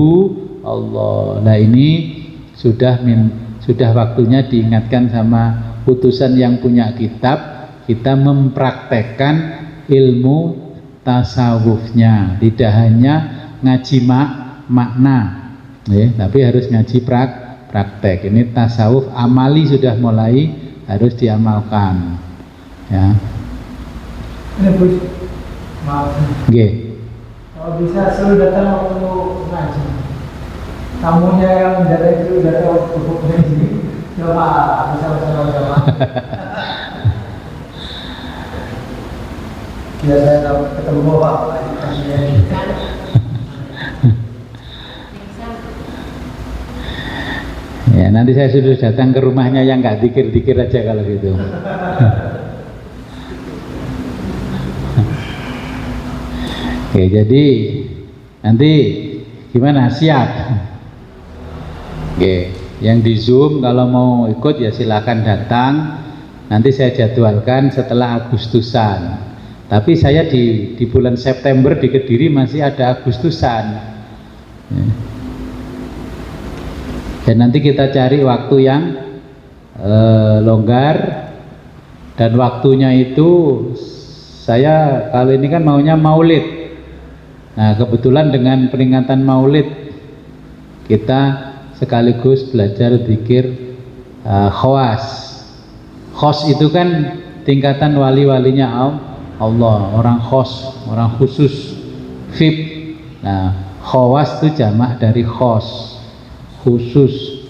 Allah. Nah ini sudah waktunya diingatkan sama putusan yang punya kitab, kita mempraktekkan ilmu tasawufnya, tidak hanya ngaji makna, tapi harus ngaji praktek. Ini tasawuf amali sudah mulai harus diamalkan, ya. Ini Gus, maaf. Kalau bisa suruh datang waktu ngaji. Tamunya yang menjaga itu udah tahu cukup ngaji. Coba bersama-sama. Biar saya tahu ketemu Bapak lagi. Ya, nanti saya sudah datang ke rumahnya yang nggak dikir-dikir aja kalau gitu. Oke, jadi nanti gimana? Siap? Oke, yang di Zoom kalau mau ikut ya silakan datang. Nanti saya jadwalkan setelah Agustusan. Tapi saya di bulan September di Kediri masih ada Agustusan. Ya. Dan nanti kita cari waktu yang longgar, dan waktunya itu saya kali ini kan maunya maulid. Nah, kebetulan dengan peringatan maulid kita sekaligus belajar zikir khawas. Khos itu kan tingkatan wali-walinya Allah, orang khos, orang khusus, VIP. Nah, khawas itu jamak dari khos, khusus.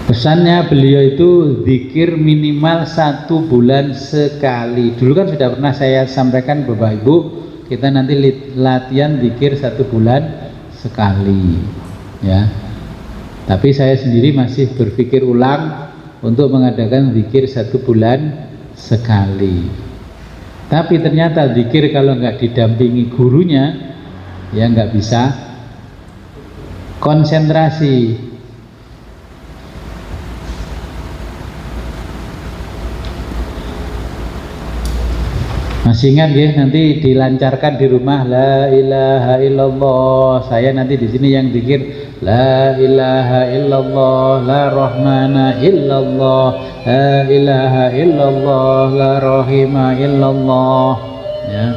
Pesannya beliau itu zikir minimal 1 bulan sekali. Dulu kan sudah pernah saya sampaikan Bapak Ibu, kita nanti latihan zikir 1 bulan sekali, ya. Tapi saya sendiri masih berpikir ulang untuk mengadakan zikir 1 bulan sekali. Tapi ternyata zikir kalau nggak didampingi gurunya, ya nggak bisa konsentrasi. Masih ingat ya, nanti dilancarkan di rumah la ilaha illallah. Saya nanti di sini yang zikir la ilaha illallah, la rahmana illallah, la ilaha illallah, la rahima illallah, ya.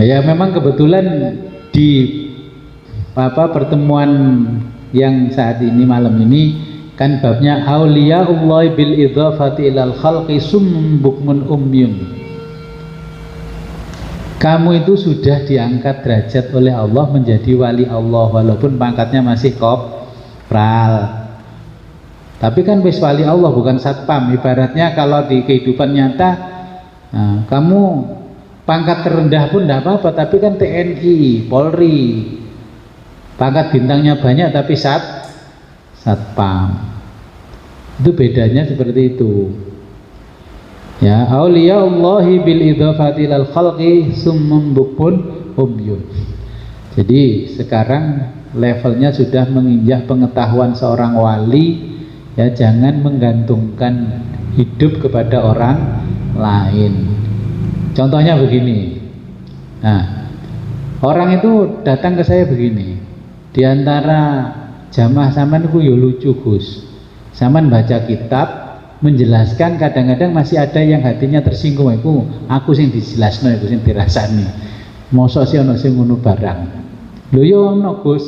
Ya memang kebetulan di pertemuan yang saat ini malam ini kan babnya auliyaullah bil idhafati ilal khalqi summun bukmun umyun. Kamu itu sudah diangkat derajat oleh Allah menjadi wali Allah, walaupun pangkatnya masih kopral. Tapi kan wis wali Allah, bukan satpam. Ibaratnya kalau di kehidupan nyata, nah, kamu pangkat terendah pun tidak apa-apa, tapi kan TNI, Polri, pangkat bintangnya banyak tapi satpam. Itu bedanya seperti itu. Ya, auliyaullahi bil idhafati lal khalqi summum bukmun umyun. Jadi sekarang levelnya sudah menginjak pengetahuan seorang wali, ya, jangan menggantungkan hidup kepada orang lain. Contohnya begini. Nah, orang itu datang ke saya begini. Di antara jamaah sampean itu ya lucu Gus. Sampean baca kitab menjelaskan, kadang-kadang masih ada yang hatinya tersinggung. Aku sing dijelasno, aku sing dirasani. Mosok sih ono sing ngono barang. Lho ya ono Gus.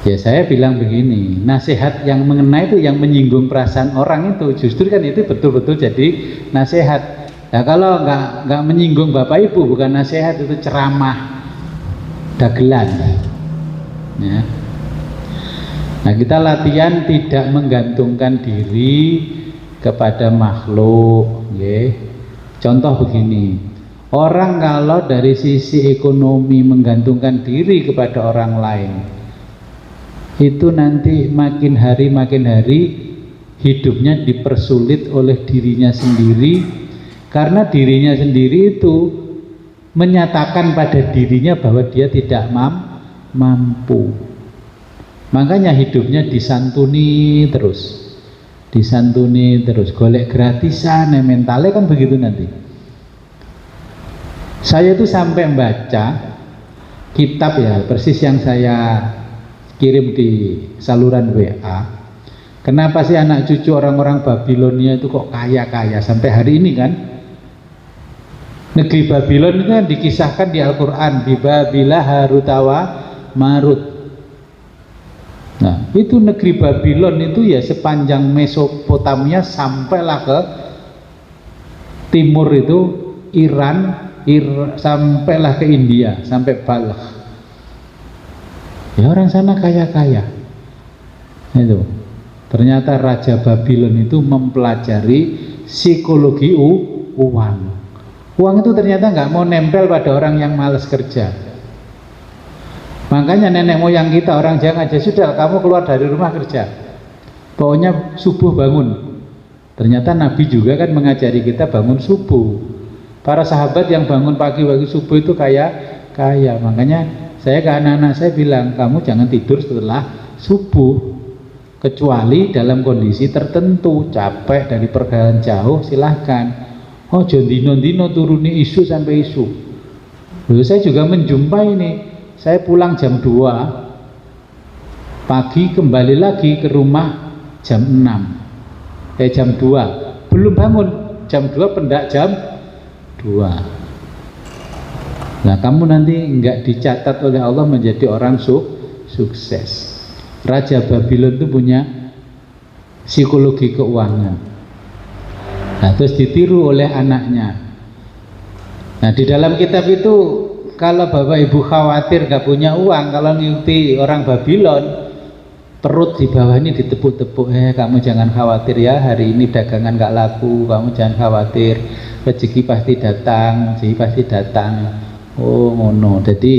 Ya saya bilang begini, nasihat yang mengena itu, yang menyinggung perasaan orang itu, justru kan itu betul-betul jadi nasihat. Nah kalau nggak menyinggung Bapak Ibu, bukan nasihat, itu ceramah dagelan, ya. Nah kita latihan tidak menggantungkan diri kepada makhluk, ya. Contoh begini, orang kalau dari sisi ekonomi menggantungkan diri kepada orang lain, itu nanti makin hari hidupnya dipersulit oleh dirinya sendiri, karena dirinya sendiri itu menyatakan pada dirinya bahwa dia tidak mampu. Makanya hidupnya disantuni terus, golek gratisan, mentalnya kan begitu nanti. Saya itu sampai membaca kitab, ya, persis yang saya kirim di saluran WA. Kenapa sih anak cucu orang-orang Babilonia itu kok kaya-kaya sampai hari ini kan? Negeri Babylon itu kan dikisahkan di Al-Quran, di Babila Harutawa Marut. Nah, itu negeri Babylon itu ya sepanjang Mesopotamia sampailah ke timur itu Iran, sampailah ke India, sampai Balkh. Ya orang sana kaya-kaya. Itu. Ternyata Raja Babylon itu mempelajari psikologi uang. Uang itu ternyata nggak mau nempel pada orang yang malas kerja. Makanya nenek moyang kita orang Jawa aja sudah kamu keluar dari rumah kerja. Pokoknya subuh bangun. Ternyata Nabi juga kan mengajari kita bangun subuh. Para sahabat yang bangun pagi-pagi subuh itu kaya. Makanya saya ke anak-anak saya bilang, kamu jangan tidur setelah subuh. Kecuali dalam kondisi tertentu, capek dari perjalanan jauh, silahkan. Oh, dino-dino turuni isu sampai isu. Lalu saya juga menjumpai ini. Saya pulang jam 2 pagi, kembali lagi ke rumah jam 6. Jam 2 belum bangun, jam 2 pendak jam 2. Nah, kamu nanti enggak dicatat oleh Allah menjadi orang sukses. Raja Babylon itu punya psikologi keuangan. Nah, terus ditiru oleh anaknya. Nah, di dalam kitab itu kalau Bapak Ibu khawatir gak punya uang, kalau ngikuti orang Babylon, perut di bawah ini ditepuk-tepuk, kamu jangan khawatir ya, hari ini dagangan gak laku, kamu jangan khawatir, rezeki pasti datang. Oh ngono. Jadi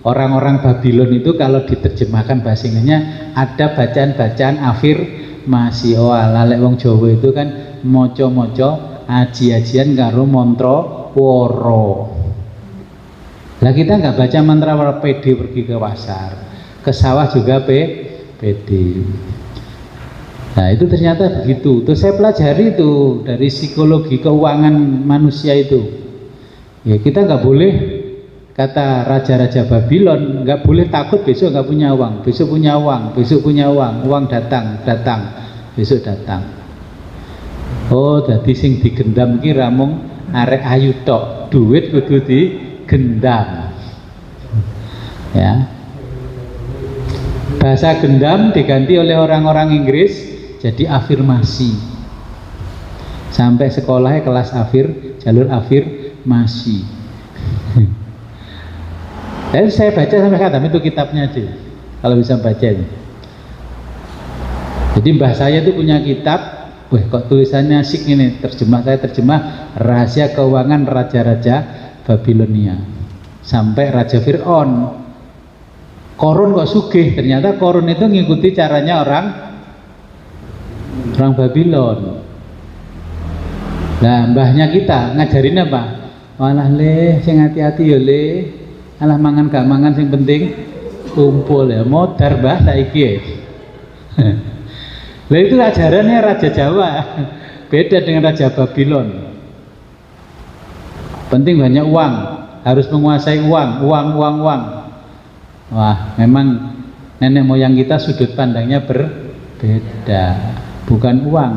orang-orang Babylon itu kalau diterjemahkan bahasa Inggrisnya ada bacaan-bacaan afirmasi. Oh ala lek wong Jawa itu kan moco-moco aji-ajian karo mantra woro. Lah kita nggak baca mantra woro pede pergi ke pasar, ke sawah juga pede. Nah itu ternyata begitu. Terus saya pelajari itu dari psikologi keuangan manusia itu. Ya kita nggak boleh, kata raja-raja Babylon, nggak boleh takut besok nggak punya uang, besok punya uang, besok punya uang, uang datang, besok datang. Oh, jadi sing digendam ki ramung arek ayu tok, duit kudu digendam. Ya. Bahasa gendam diganti oleh orang-orang Inggris jadi afirmasi. Sampai sekolahnya kelas jalur afirmasi. Saya baca sampai khatam, itu kitabnya aja kalau bisa baca. Jadi mbah saya itu punya kitab. Wah, kok tulisannya asik ini, saya terjemah rahasia keuangan raja-raja Babilonia sampai Raja Fir'aun. Korun kok sugih, ternyata Korun itu ngikuti caranya orang Babylon. Nah, mbahnya kita ngajarin apa? Walah le, sing hati-hati ya le, alah mangan gak mangan sing penting kumpul ya, modar mbah saiki. Lah itu ajarannya Raja Jawa, beda dengan Raja Babylon. Penting banyak uang, harus menguasai uang. Wah, memang nenek moyang kita sudut pandangnya berbeda, bukan uang.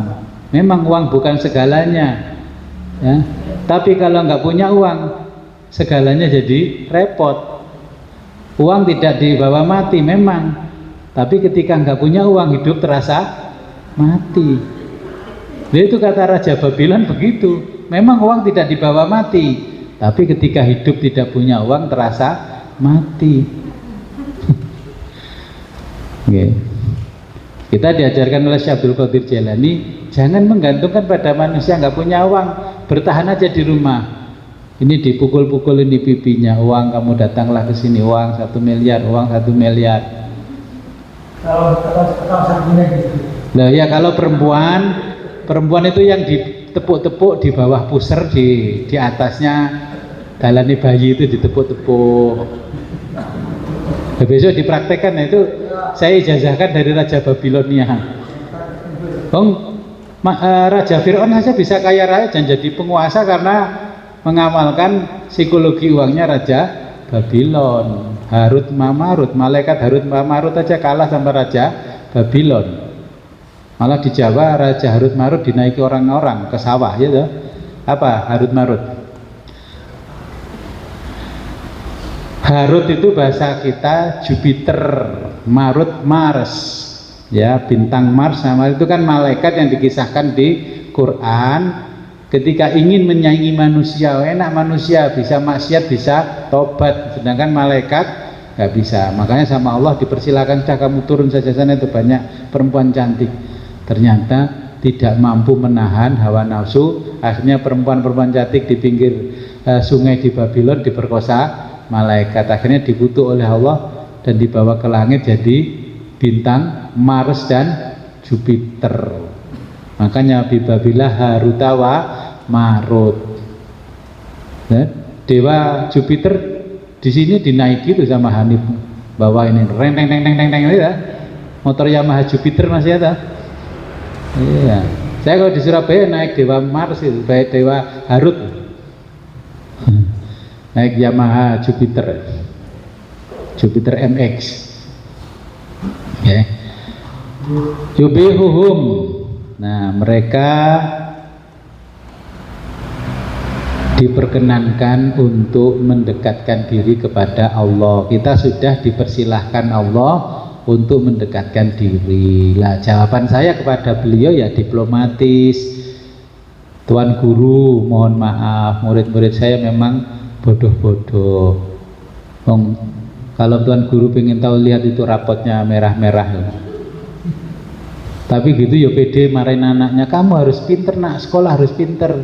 Memang uang bukan segalanya, ya. Tapi kalau nggak punya uang, segalanya jadi repot. Uang tidak dibawa mati memang, tapi ketika nggak punya uang hidup terasa mati. Nah, itu kata Raja Babylon begitu. Memang uang tidak dibawa mati, tapi ketika hidup tidak punya uang terasa mati. Okay. Kita diajarkan oleh Syekh Abdul Qadir Jailani, jangan menggantungkan pada manusia nggak punya uang, bertahan aja di rumah. Ini dipukul-pukul ini pipinya, uang kamu datanglah ke sini, uang 1 miliar, uang 1 miliar. Kalau sampingnya gitu. Nah ya kalau perempuan itu yang ditepuk-tepuk di bawah puser, di atasnya dalani bayi itu ditepuk-tepuk. Nah, besok dipraktekkan, nah, itu saya ijazahkan dari Raja Babilonia. Raja Fir'aun saja bisa kaya raya dan jadi penguasa karena mengamalkan psikologi uangnya Raja Babylon. Malaikat Harut Marut aja kalah sama Raja Babylon. Malah di Jawa Raja Harut Marut dinaiki orang-orang ke sawah, gitu. Apa Harut Marut? Harut itu bahasa kita Jupiter, Marut Mars, ya bintang Mars. Sama itu kan malaikat yang dikisahkan di Quran ketika ingin menyaingi manusia. Enak manusia bisa maksiat, bisa tobat, sedangkan malaikat nggak bisa. Makanya sama Allah dipersilakan, sudah kamu turun saja sana, itu banyak perempuan cantik. Ternyata tidak mampu menahan hawa nafsu, akhirnya perempuan-perempuan cantik di pinggir sungai di Babylon diperkosa malaikat, akhirnya dikutuk oleh Allah dan dibawa ke langit jadi bintang Mars dan Jupiter. Makanya Bibabilah Harutawa Marut. Dewa Jupiter di sini dinaiki tuh sama Hanif, bawa ini reng teng teng teng teng teng ya. Motor Yamaha Jupiter masih ada. Iya. Saya kalau di Surabaya naik Dewa Mars itu, baik Dewa Harut. Naik Yamaha Jupiter MX. Okay. Yubihuhum. Nah, mereka diperkenankan untuk mendekatkan diri kepada Allah. Kita sudah dipersilahkan Allah untuk mendekatkan diri. Lah, jawaban saya kepada beliau ya diplomatis. Tuan Guru, mohon maaf, murid-murid saya memang bodoh-bodoh. Kalau Tuan Guru pengen tahu, lihat itu rapotnya merah-merah. Tapi gitu ya pede marahin anaknya, kamu harus pinter nak, sekolah harus pinter,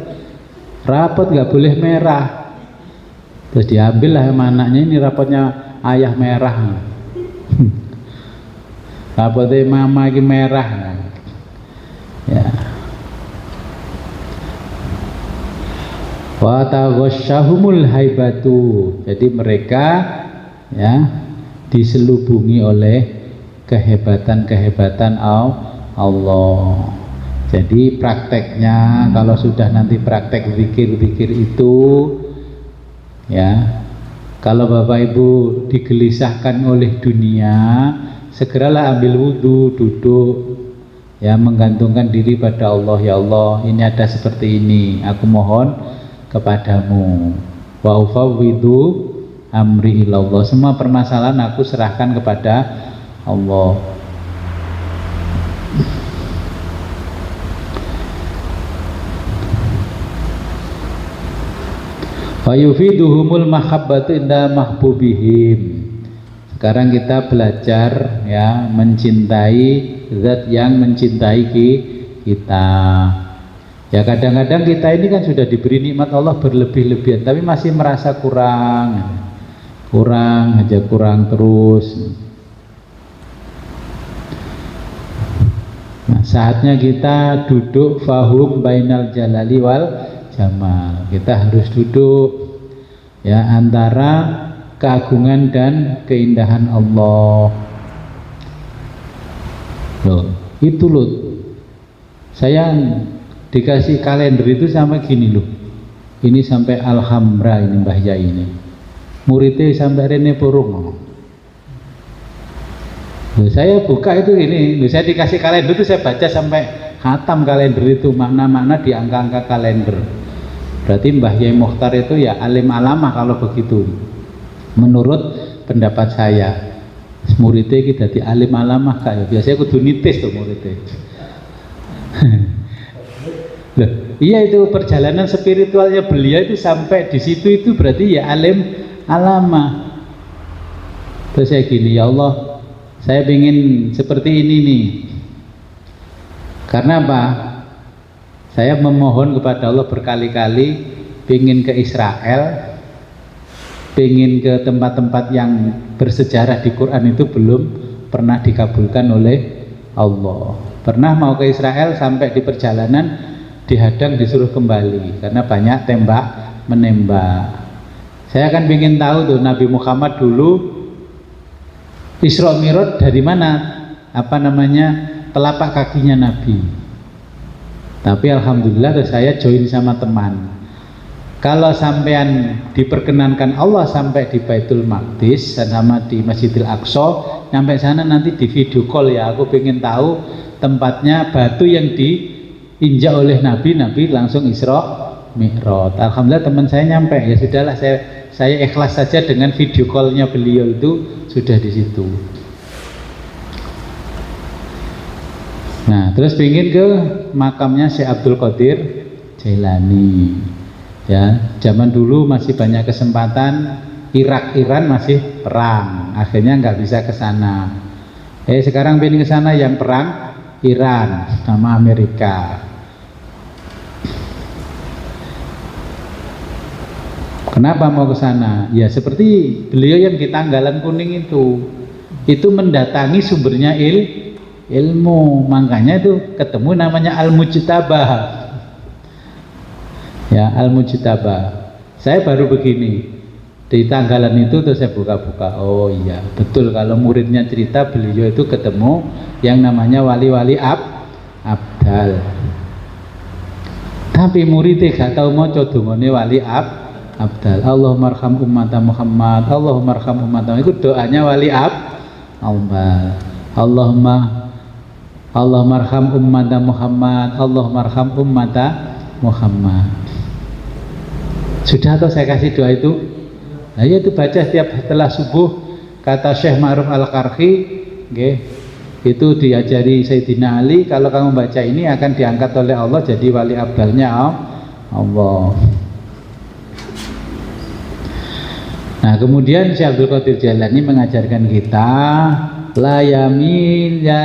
rapot nggak boleh merah. Terus diambil lah sama anaknya, ini rapotnya ayah merah. Rapotnya mama ini merah. Ya. Wa taghasyahumul haibatu. Jadi mereka ya diselubungi oleh kehebatan-kehebatan Allah. Jadi prakteknya kalau sudah nanti praktek zikir-zikir itu ya, kalau Bapak Ibu digelisahkan oleh dunia, segeralah ambil wudhu, duduk ya, menggantungkan diri pada Allah. Ya Allah, ini ada seperti ini, aku mohon kepadamu. Wa ufawwidu amri ilallah. Semua permasalahan aku serahkan kepada Allah. Wa yufiduhumul mahabbatu inda mahbubihim. Sekarang kita belajar ya mencintai zat yang mencintai kita. Ya kadang-kadang kita ini kan sudah diberi nikmat Allah berlebih-lebihan, tapi masih merasa kurang terus. Nah, saatnya kita duduk fahum bainal jalali wal jamal. Kita harus duduk ya antara keagungan dan keindahan Allah. Loh, itu loh. Saya dikasih kalender itu sama gini loh, ini sampai Alhamra ini Mbah Yai ini, muridnya sampai Rene Porong. Saya buka itu ini, saya dikasih kalender itu saya baca sampai khatam kalender itu, makna-makna di angka-angka kalender. Berarti Mbah Yai Mokhtar itu ya alim alamah kalau begitu, menurut pendapat saya. Muridnya kita di alim alamah kayak biasanya kudu nitis tuh muridnya. Loh, iya itu perjalanan spiritualnya beliau itu sampai di situ, itu berarti ya alim alamah. Terus saya gini, ya Allah, saya ingin seperti ini nih. Karena apa? Saya memohon kepada Allah berkali-kali, ingin ke Israel, ingin ke tempat-tempat yang bersejarah di Quran, itu belum pernah dikabulkan oleh Allah. Pernah mau ke Israel, sampai di perjalanan dihadang, disuruh kembali karena banyak tembak menembak. Saya kan ingin tahu tuh Nabi Muhammad dulu Isra Mi'raj dari mana, apa namanya, telapak kakinya Nabi. Tapi alhamdulillah saya join sama teman. Kalau sampean diperkenankan Allah sampai di Baitul Maqdis dan sama di Masjidil Aqsa, sampai sana nanti di video call ya, aku pengen tahu tempatnya batu yang diinjak oleh Nabi langsung Isra Mi'raj. Alhamdulillah teman saya nyampe, ya sudahlah, saya ikhlas saja dengan video call-nya beliau itu sudah di situ. Nah, terus pingin ke makamnya Syekh Abdul Qadir Jailani. Ya, zaman dulu masih banyak kesempatan, Iran masih perang, akhirnya nggak bisa ke sana. Sekarang pingin ke sana yang perang Iran sama Amerika. Kenapa mau ke sana? Ya seperti beliau yang di Tanggalan Kuning itu mendatangi sumbernya ilmu, makanya itu ketemu namanya Al-Mujtabah. Ya, Al-Mujtabah. Saya baru begini di Tanggalan itu, terus saya buka-buka, oh iya betul, kalau muridnya cerita beliau itu ketemu yang namanya wali-wali abdal, tapi muridnya gak tahu mau codongone wali abdal. Allahumma arham ummata Muhammad, Allahumma arham ummata Muhammad, itu doanya wali abdal. Allahumma arham ummata Muhammad, Allahumma arham ummata Muhammad. Sudah atau saya kasih doa itu? Nah, itu baca setiap setelah subuh. Kata Syekh Ma'ruf Al-Qarhi, itu diajari Sayyidina Ali, kalau kamu baca ini akan diangkat oleh Allah jadi wali abdalnya Allah. Nah, kemudian Syekh Abdul Qadir Jailani mengajarkan kita la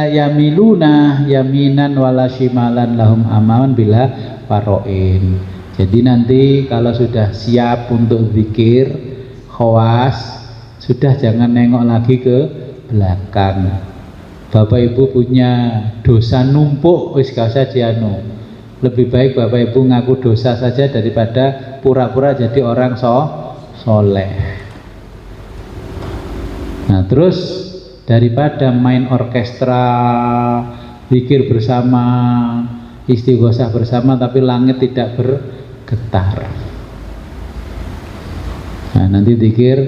yamiluna yaminan wala shimalan lahum amaman bila faroin. Jadi nanti kalau sudah siap untuk zikir khawas, sudah jangan nengok lagi ke belakang. Bapak Ibu punya dosa numpuk, wis gak usah dianu. Lebih baik Bapak Ibu ngaku dosa saja daripada pura-pura jadi orang soleh. Nah, terus daripada main orkestra, zikir bersama, istighosah bersama tapi langit tidak bergetar. Nah, nanti zikir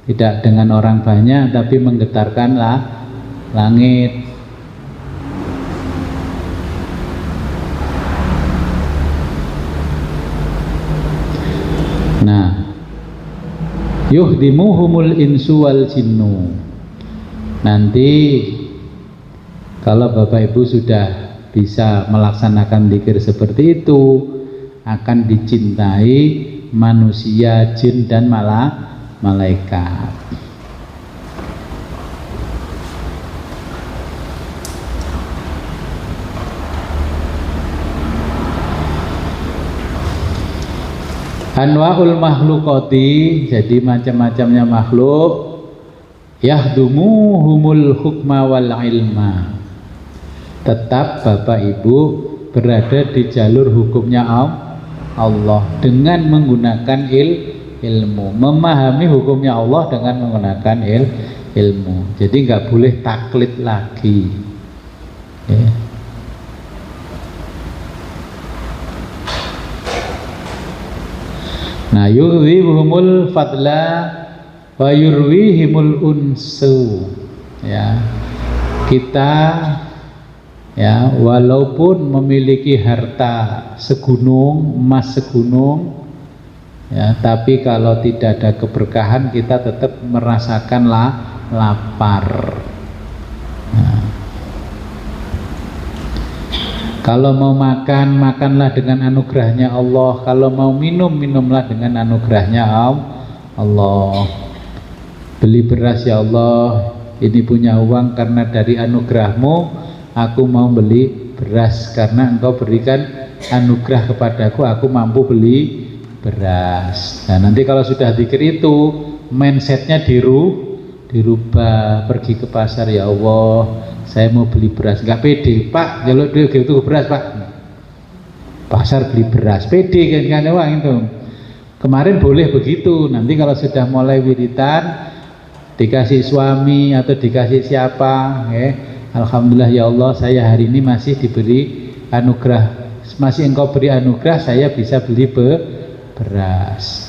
tidak dengan orang banyak tapi menggetarkanlah langit. Nah, yuhdimuhumul insu wal jinnu. Nanti kalau Bapak Ibu sudah bisa melaksanakan zikir seperti itu, akan dicintai manusia, jin dan malaikat. Anwaul makhlukati, jadi macam-macamnya makhluk. Yahdumuhumul hukma wal ilma. Tetap Bapak Ibu berada di jalur hukumnya Allah dengan menggunakan ilmu, memahami hukumnya Allah dengan menggunakan ilmu. Jadi nggak boleh taklid lagi. Ya. Nah, yurwihumul fadla wa yurwihimul unsu. Ya, kita ya walaupun memiliki harta segunung, emas segunung, ya, tapi kalau tidak ada keberkahan kita tetap merasakan lapar. Nah, kalau mau makan, makanlah dengan anugerahnya Allah. Kalau mau minum, minumlah dengan anugerahnya Allah. Beli beras ya Allah, ini punya uang karena dari anugerahmu, aku mau beli beras karena engkau berikan anugerah kepadaku, aku mampu beli beras. Nah, nanti kalau sudah zikir itu mindsetnya dirubah, pergi ke pasar, ya Allah saya mau beli beras, nggak pede Pak, jalur duit gitu beras Pak, pasar beli beras, pede kan uang itu. Kemarin boleh begitu, nanti kalau sudah mulai wiridan, dikasih suami atau dikasih siapa, alhamdulillah ya Allah saya hari ini masih diberi anugerah, masih engkau beri anugerah saya bisa beli beras.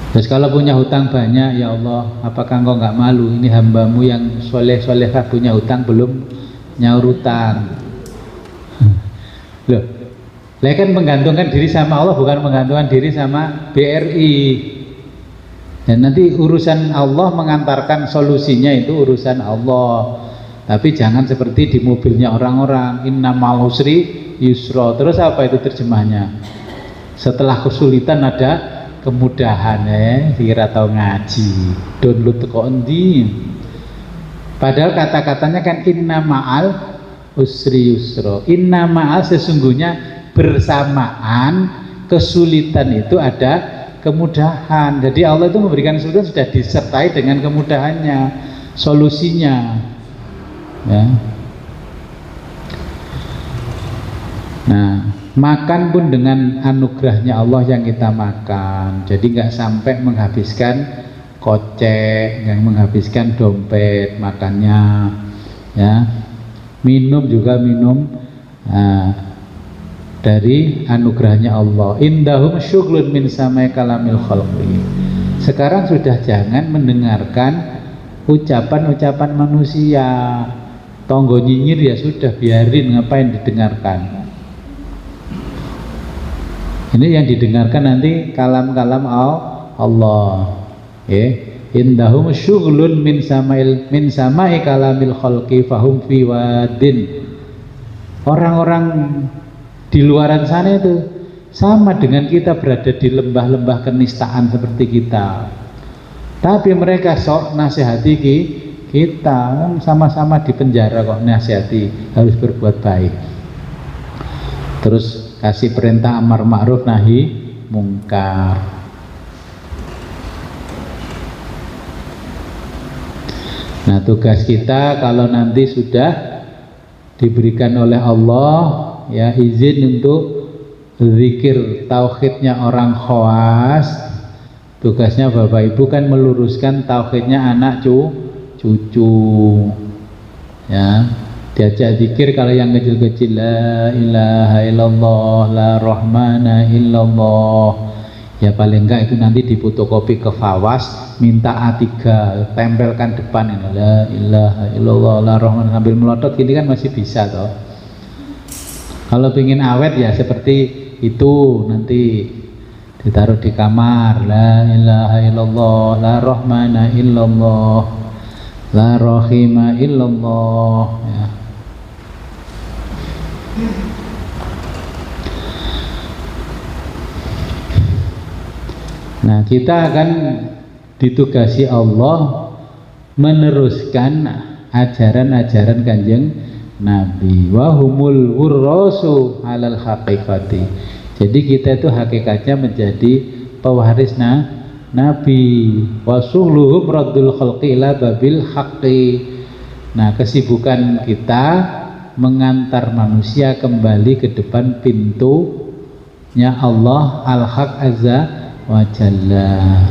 Terus kalau punya hutang banyak, ya Allah apakah engkau nggak malu, ini hambamu yang soleh-solehah punya hutang belum nyaur hutang. Loh, lah kan menggantungkan diri sama Allah bukan menggantungkan diri sama BRI. Dan nanti urusan Allah mengantarkan solusinya itu urusan Allah. Tapi jangan seperti di mobilnya orang-orang, innamal usri yusra. Terus apa itu terjemahnya? Setelah kesulitan ada kemudahan, dikira tahu ngaji, download kok endi. Padahal kata-katanya kan inna ma'al usri yusra. Inna ma'al sesungguhnya bersamaan kesulitan itu ada kemudahan. Jadi Allah itu memberikan kesulitan sudah disertai dengan kemudahannya, solusinya. Ya. Nah, makan pun dengan anugerahnya Allah yang kita makan. Jadi nggak sampai menghabiskan kocek, yang menghabiskan dompet makannya. Ya, minum juga minum dari anugerahnya Allah. Indahum syughlun min samai kalamil khalqi. Sekarang sudah jangan mendengarkan ucapan-ucapan manusia. Tonggo nyinyir ya sudah, biarin, ngapain didengarkan. Ini yang didengarkan nanti kalam-kalam Allah. Indahum syughlun min samai kalamil khalqi fahum fi wadin. Orang-orang di luaran sana itu sama dengan kita berada di lembah-lembah kenistaan seperti kita, tapi mereka sok nasihati kita, kan sama-sama di penjara kok nasihati harus berbuat baik, terus kasih perintah amar ma'ruf nahi mungkar. Nah, tugas kita kalau nanti sudah diberikan oleh Allah ya izin untuk zikir tauhidnya orang khawas, tugasnya Bapak Ibu kan meluruskan tauhidnya anak cucu ya, diajak zikir. Kalau yang kecil-kecil la ilaha illallah la rahmana illallah, ya paling enggak itu nanti difotokopi ke Fawas, minta A3 tempelkan depan ini la ilaha illallah la rahmana, sambil melotot gini kan masih bisa toh. Kalau ingin awet ya seperti itu, nanti ditaruh di kamar, la ilaha illallah la rahmana illallah la rahima illallah ya. Nah, kita akan ditugasi Allah meneruskan ajaran-ajaran Kanjeng Nabi, wahumul wurrasu alal haqiqati. Jadi kita itu hakikatnya menjadi pewaris Nabi. Wasuhluhum raddul khalqi ila babil haqqi. Nah, kesibukan kita mengantar manusia kembali ke depan pintunya Allah al-haq azza wa jalla.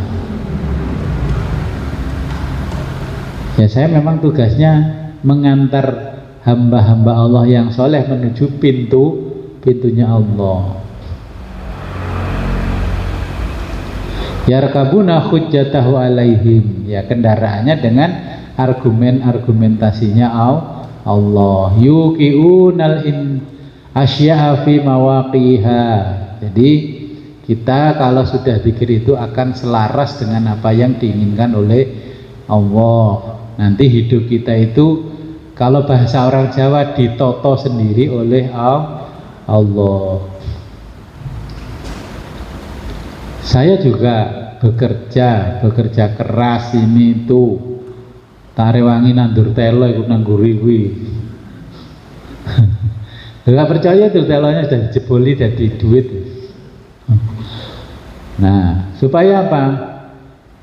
Ya, saya memang tugasnya mengantar hamba-hamba Allah yang soleh menuju pintunya Allah. Yarkabuna hujjatahu alaihim, ya kendaraannya dengan argumentasinya Allah. Yuqi'unal asya'a fi mawaqiha. Jadi kita kalau sudah zikir itu akan selaras dengan apa yang diinginkan oleh Allah. Nanti hidup kita itu kalau bahasa orang Jawa ditoto sendiri oleh Allah. Saya juga bekerja keras ini tuh. Tarewangi nandur telo ikut nangguri kuwi. Enggak percaya tuh telonya sudah dijeboli jadi duit. Nah, supaya apa?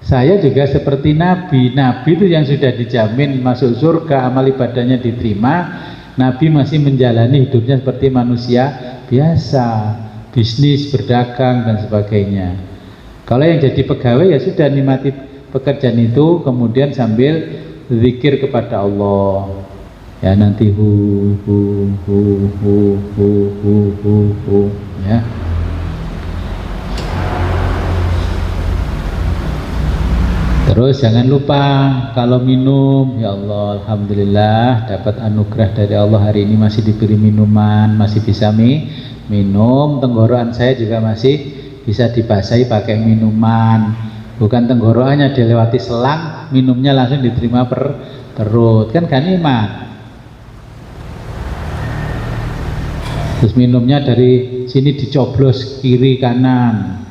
Saya juga seperti Nabi itu yang sudah dijamin masuk surga, amal ibadahnya diterima. Nabi masih menjalani hidupnya seperti manusia biasa, bisnis, berdagang dan sebagainya. Kalau yang jadi pegawai ya sudah nikmati pekerjaan itu, kemudian sambil zikir kepada Allah. Ya nanti hu ya. Terus jangan lupa kalau minum, ya Allah, alhamdulillah dapat anugerah dari Allah hari ini masih diberi minuman, masih bisa minum. Tenggorokan saya juga masih bisa dibasahi pakai minuman. Bukan tenggorokannya dilewati selang, minumnya langsung diterima perut, kan nikmat. Terus minumnya dari sini dicoblos kiri kanan,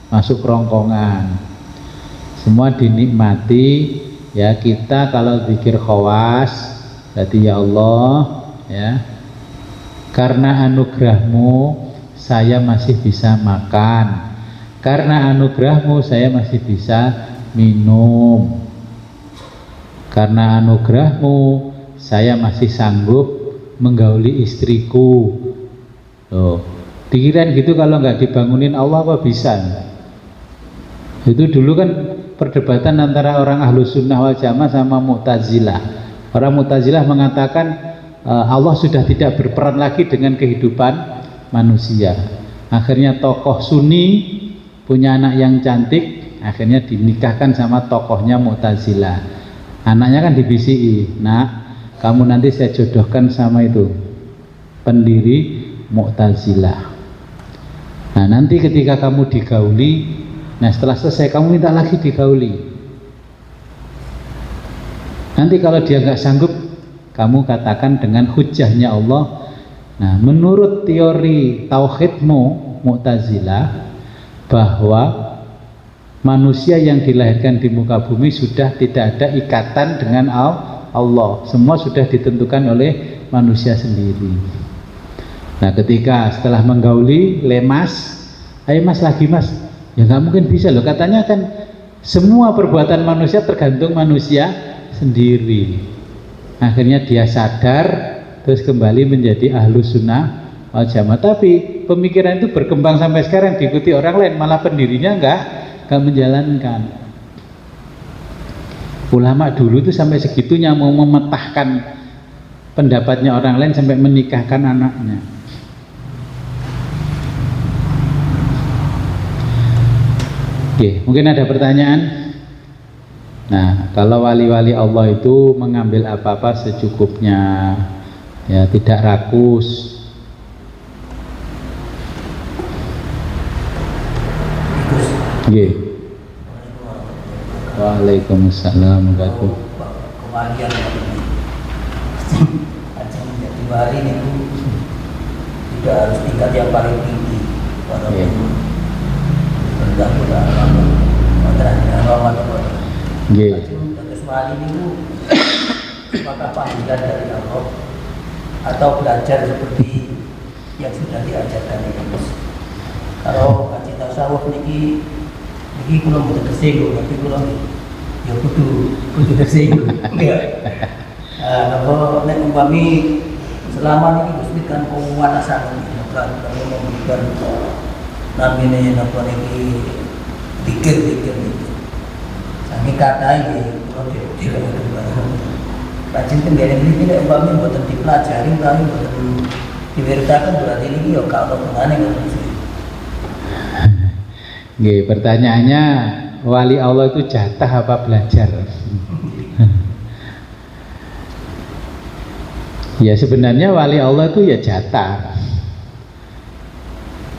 masuk kerongkongan, semua dinikmati. Ya, kita kalau zikir khawas berarti ya Allah, ya, karena anugerahmu saya masih bisa makan, karena anugerahmu saya masih bisa minum, karena anugerahmu saya masih sanggup menggauli istriku. Loh, pikiran gitu kalau nggak dibangunin Allah apa bisa? Itu dulu kan perdebatan antara orang Ahlus Sunnah wal Jamaah sama Mu'tazilah. Orang Mu'tazilah mengatakan Allah sudah tidak berperan lagi dengan kehidupan manusia. Akhirnya tokoh Sunni punya anak yang cantik, akhirnya dinikahkan sama tokohnya Mu'tazilah. Anaknya kan dibisiki, "Nak, kamu nanti saya jodohkan sama itu pendiri Mu'tazilah. Nah, nanti ketika kamu digauli, nah setelah selesai kamu minta lagi digauli. Nanti kalau dia nggak sanggup, kamu katakan dengan hujahnya Allah." Nah, menurut teori tauhidmu Mu'tazilah, bahwa manusia yang dilahirkan di muka bumi sudah tidak ada ikatan dengan Allah, semua sudah ditentukan oleh manusia sendiri. Nah, ketika setelah menggauli, lemas, "Ayo mas lagi mas," ya nggak mungkin bisa loh, katanya kan semua perbuatan manusia tergantung manusia sendiri. Akhirnya dia sadar, terus kembali menjadi Ahlus Sunnah wal Jamaah. Tapi pemikiran itu berkembang sampai sekarang, diikuti orang lain, malah pendirinya nggak menjalankan. Ulama dulu itu sampai segitunya mau memetahkan pendapatnya orang lain sampai menikahkan anaknya. Oke, mungkin ada pertanyaan. Nah, kalau wali-wali Allah itu mengambil apa-apa secukupnya, ya, tidak rakus. Oke. Waalaikumsalam warahmatullahi Kewalian ajang menjadi wali itu tidak harus tingkat yang paling tinggi, walaupun terus wali itu apakah panggilan dari Allah atau belajar seperti yang sudah diajarkan ini? Kalau kaji tasawuf niki kula mboten tersinggung, tapi kula ya kudu tersinggung. Kalau nek umpami selama niki Gusti kan pemanasan kalau memberikan namine napa niki pikir-pikir itu. Sami kata iki kalau rajin tenggene iki nek umpami mboten dipelajari utawi mboten diwiritaken berarti niki ya gak ono hubungane karo Gusti. Nggih, pertanyaannya wali Allah itu jatah apa belajar? Ya sebenarnya wali Allah itu ya jatah.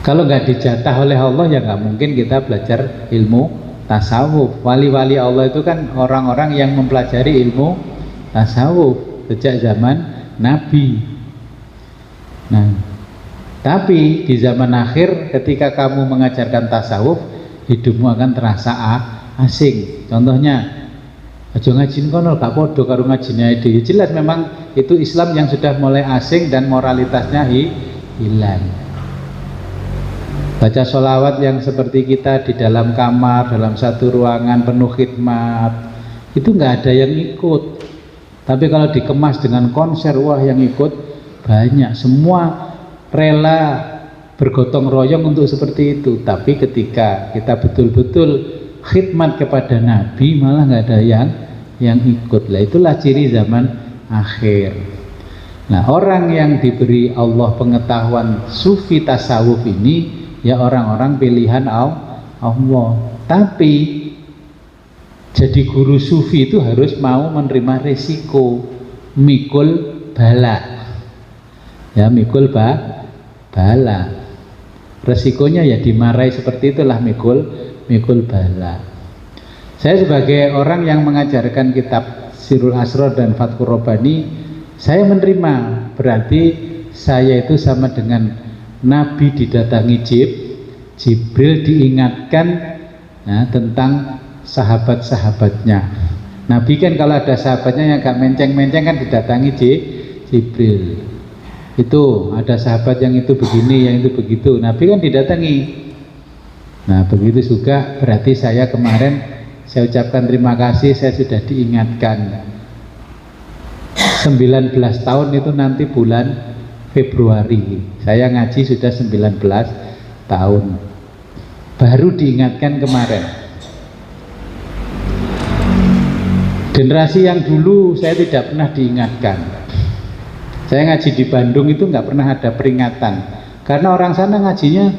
Kalau nggak dijatah oleh Allah ya nggak mungkin kita belajar ilmu tasawuf. Wali-wali Allah itu kan orang-orang yang mempelajari ilmu tasawuf sejak zaman Nabi. Nah, tapi di zaman akhir ketika kamu mengajarkan tasawuf, hidupmu akan terasa asing. Contohnya, aja ngajin kono gak podo karo ngajine dhewe. Jelas memang itu Islam yang sudah mulai asing dan moralitasnya hilang. Baca sholawat yang seperti kita di dalam kamar, dalam satu ruangan penuh khidmat, itu nggak ada yang ikut. Tapi kalau dikemas dengan konser, wah yang ikut banyak. Semua rela bergotong royong untuk seperti itu. Tapi ketika kita betul-betul khidmat kepada Nabi, malah nggak ada yang ikut. Lah itulah ciri zaman akhir. Nah, orang yang diberi Allah pengetahuan sufi tasawuf ini ya orang-orang pilihan Allah. Tapi Jadi guru sufi itu harus mau menerima resiko, mikul bala. Ya, mikul bala. Resikonya ya dimarahi seperti itulah, mikul bala. Saya sebagai orang yang mengajarkan kitab Sirul Asrar dan Fathur Rabbani, saya menerima, berarti saya itu sama dengan Nabi didatangi Jibril diingatkan ya, tentang sahabat-sahabatnya. Nabi kan kalau ada sahabatnya yang agak menceng-menceng kan didatangi Jibril. Itu ada sahabat yang itu begini, yang itu begitu. Nabi kan didatangi. Nah begitu juga berarti saya kemarin saya ucapkan terima kasih, saya sudah diingatkan. 19 tahun itu nanti bulan Februari. Saya ngaji sudah 19 tahun. Baru diingatkan kemarin. Generasi yang dulu saya tidak pernah diingatkan. Saya ngaji di Bandung itu nggak pernah ada peringatan. Karena orang sana ngajinya,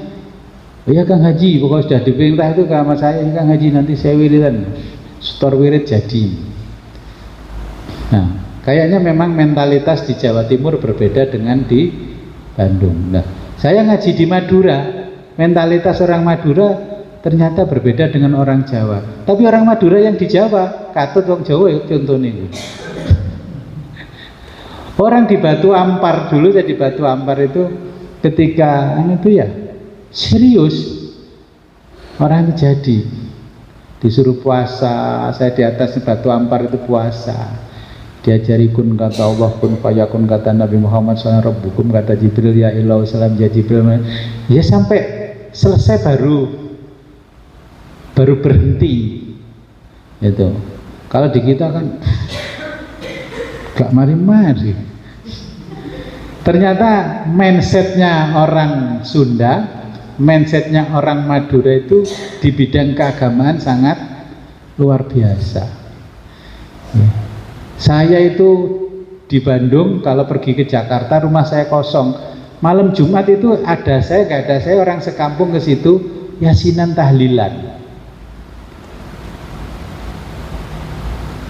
oh ya Kang Haji, pokoknya sudah diperintah itu ke sama saya, Kang Haji nanti saya wiridan, setor wirid jadi. Nah, kayaknya memang mentalitas di Jawa Timur berbeda dengan di Bandung. Nah, saya ngaji di Madura, mentalitas orang Madura ternyata berbeda dengan orang Jawa. Tapi orang Madura yang di Jawa, katut wong Jawa ya contohnya itu. Orang di Batu Ampar dulu, saya di Batu Ampar itu ketika itu ya serius, orang jadi disuruh puasa, saya di atas Batu Ampar itu puasa, diajari kun kata Allah, kun fayakun kata Nabi Muhammad SAW, hukum kata Jibril ya ilah salam ya Jibril, ya sampai selesai baru berhenti itu. Kalau di kita kan gak mari-mari. Ternyata mindsetnya orang Sunda, mindsetnya orang Madura itu di bidang keagamaan sangat luar biasa. Saya itu di Bandung, kalau pergi ke Jakarta rumah saya kosong. Malam Jumat itu ada saya, gak ada saya, orang sekampung ke situ yasinan tahlilan.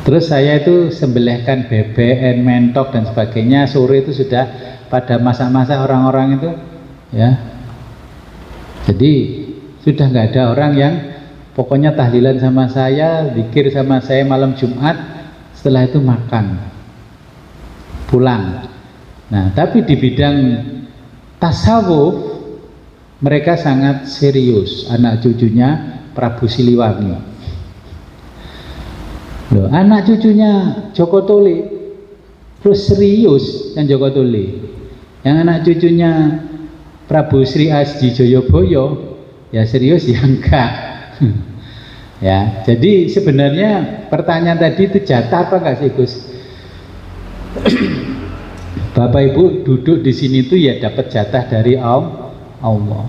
Terus saya itu sembelihkan bebek, mentok dan sebagainya. Sore itu sudah pada masa-masa orang-orang itu ya. Jadi sudah nggak ada orang yang pokoknya tahlilan sama saya, zikir sama saya malam Jumat, setelah itu makan, pulang. Nah, tapi di bidang tasawuf mereka sangat serius. Anak cucunya Prabu Siliwangi. Loh, anak cucunya Joko Tole terus serius yang Joko Tole. Yang anak cucunya Prabu Sri Asdi Joyoboyo ya serius ya enggak. Ya, jadi sebenarnya pertanyaan tadi itu jatah apa enggak sih Gus? Bapak Ibu duduk di sini tuh ya dapat jatah dari Allah.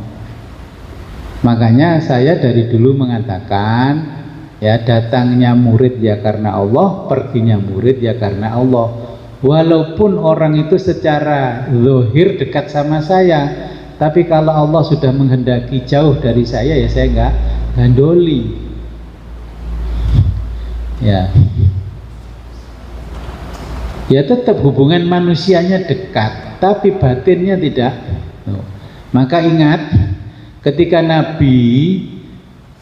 Makanya saya dari dulu mengatakan ya datangnya murid ya karena Allah, perginya murid ya karena Allah. Walaupun orang itu secara zahir dekat sama saya, tapi kalau Allah sudah menghendaki jauh dari saya ya saya enggak gandoli. Ya tetap hubungan manusianya dekat, tapi batinnya tidak. Maka ingat ketika Nabi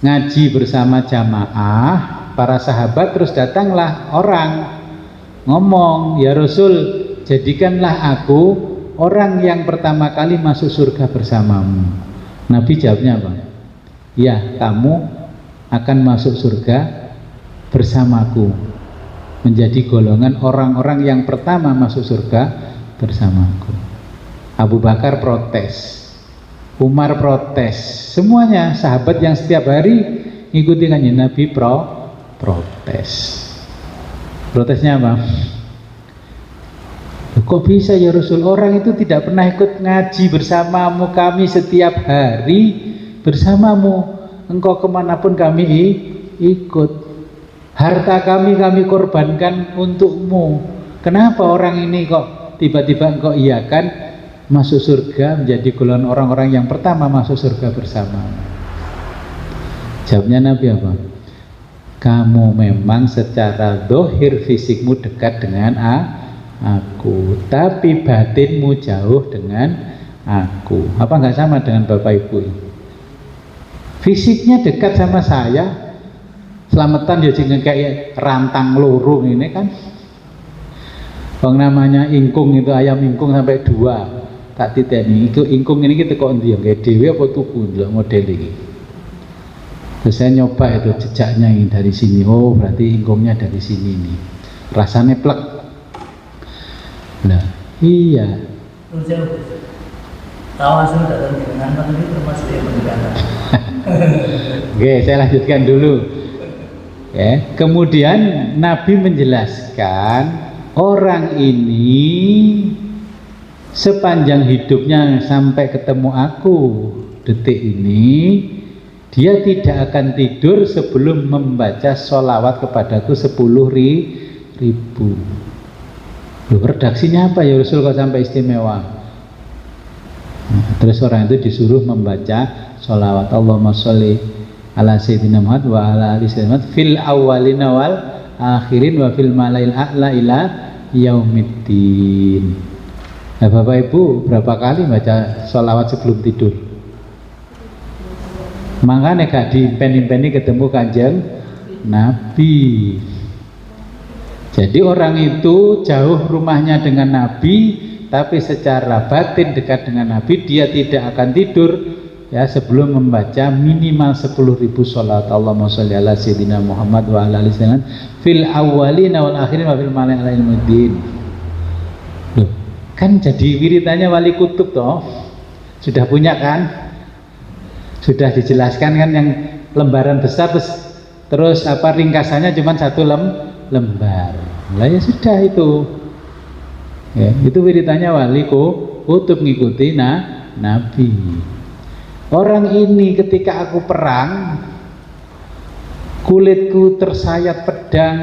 ngaji bersama jamaah para sahabat, terus datanglah orang ngomong, ya Rasul jadikanlah aku orang yang pertama kali masuk surga bersamamu. Nabi jawabnya apa? Ya, kamu akan masuk surga bersamaku, menjadi golongan orang-orang yang pertama masuk surga bersamaku. Abu Bakar protes, Umar protes, semuanya sahabat yang setiap hari ngikuti kanjeng Nabi protes. Protesnya apa? Kok bisa ya Rasul, orang itu tidak pernah ikut ngaji bersamamu, kami setiap hari bersamamu, engkau kemanapun kami ikut, harta kami korbankan untukmu, kenapa orang ini kok tiba-tiba engkau iakan masuk surga, menjadi golongan orang-orang yang pertama masuk surga bersamamu? Jawabnya Nabi apa? kamu memang secara zahir fisikmu dekat dengan aku, tapi batinmu jauh dengan aku. Apa nggak sama dengan Bapak Ibu? Fisiknya dekat sama saya, selamatan ya jangan kayak rantang lurung ini kan. Bang namanya ingkung itu, ayam ingkung sampai 2 tak titeni. Itu ingkung ini kita kok ndi kayak dewe apa tuku model ini. Terus saya nyoba itu jejaknya ini dari sini. Oh berarti ingkungnya dari sini nih. Rasanya plek. Nah iya. Tawasul dalam dengan ini termasuk yang mendekatan. Oke, saya lanjutkan dulu. Ya, kemudian Nabi menjelaskan orang ini sepanjang hidupnya sampai ketemu aku detik ini, dia tidak akan tidur sebelum membaca sholawat kepadaku 10.000. Loh, redaksinya apa ya Rasul kok sampai istimewa? Nah, terus orang itu disuruh membaca sholawat Allahumma sholli ala sayyidina Muhammad wa ala ali sayyidina Muhammad fil awwalina wal akhirin wa fil malail a'la ila yaumiddin. Nah, Bapak Ibu berapa kali baca sholawat sebelum tidur? Makanya gak diimpen-impeni ketemu Kanjeng Nabi. Jadi orang itu jauh rumahnya dengan Nabi, tapi secara batin dekat dengan Nabi. Dia tidak akan tidur ya sebelum membaca minimal 10.000 sholawat Allahumma sholli ala sayyidina Muhammad wa ala alihi wasallam fil awwalina wal akhirin wa fil malail a'la ilmuddin. Loh, kan jadi wiridannya wali kutub toh. Sudah punya kan? Sudah dijelaskan kan yang lembaran besar terus apa ringkasannya cuma 1 lembar. Lah ya sudah itu. Ya, itu wiridannya wali kutub ngikuti Nabi. Orang ini ketika aku perang, kulitku tersayat pedang,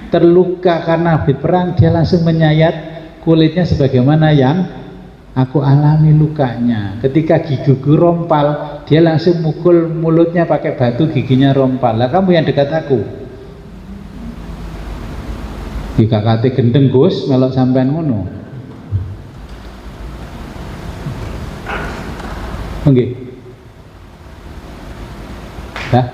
terluka karena habis perang, dia langsung menyayat kulitnya sebagaimana yang aku alami lukanya. Ketika gigiku rompal, dia langsung mukul mulutnya pakai batu, giginya rompal. Lah kamu yang dekat aku, jika kate gendeng Gus melok sampean ngono. Nggih. Dah.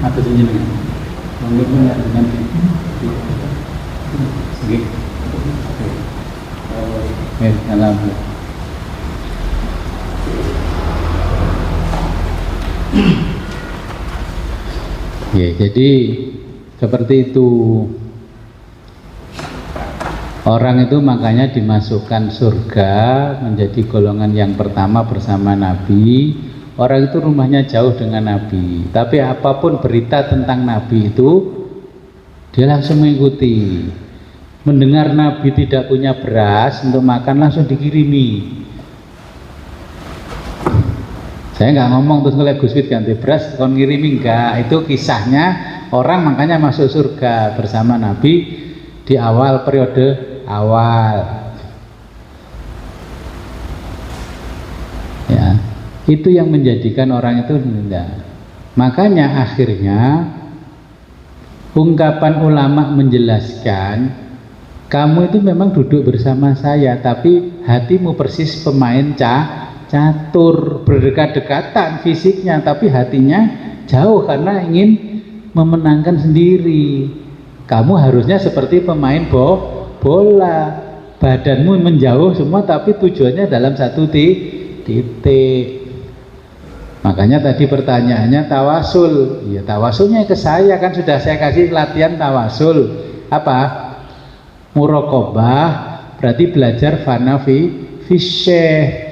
Apa jenengan? Monggo nanti. Nggih. Alhamdulillah. Ya, jadi seperti itu. Orang itu makanya dimasukkan surga menjadi golongan yang pertama bersama Nabi. Orang itu rumahnya jauh dengan Nabi, tapi apapun berita tentang Nabi itu dia langsung mengikuti. Mendengar Nabi tidak punya beras untuk makan, langsung dikirimi. Saya nggak ngomong terus ngeliat Gus Wid ganti beras kon ngirimi, enggak. Itu kisahnya orang makanya masuk surga bersama Nabi di awal periode awal. Ya, itu yang menjadikan orang itu enggak. Makanya akhirnya ungkapan ulama menjelaskan, kamu itu memang duduk bersama saya, tapi hatimu persis pemain catur, berdekat-dekatan fisiknya, tapi hatinya jauh karena ingin memenangkan sendiri. Kamu harusnya seperti pemain bola, badanmu menjauh semua, tapi tujuannya dalam satu titik. Makanya tadi pertanyaannya tawasul. Ya tawasulnya ke saya, kan sudah saya kasih latihan tawasul. Apa? Muraqabah, berarti belajar fana fisyeh.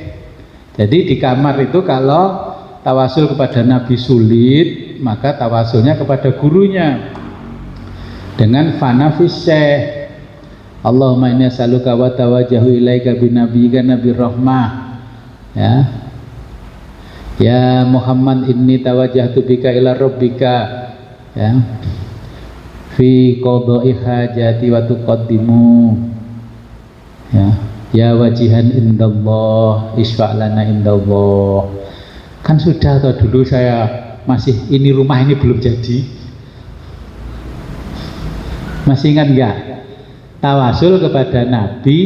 Jadi di kamar itu kalau tawasul kepada Nabi sulit, maka tawasulnya kepada gurunya dengan fana fi syekh. Allahumma inni as'aluka wa tawajjahu ilaika binabiyyika nabiyir rahmah, ya. Ya Muhammad inni tawajjahtu bika ila rabbika, ya, fi qada'i hajati wa tuqaddimu, ya wajihan indallah isfa' lana indallah. Kan sudah atau dulu saya masih ini rumah ini belum jadi, masih ingat enggak? Tawasul kepada Nabi,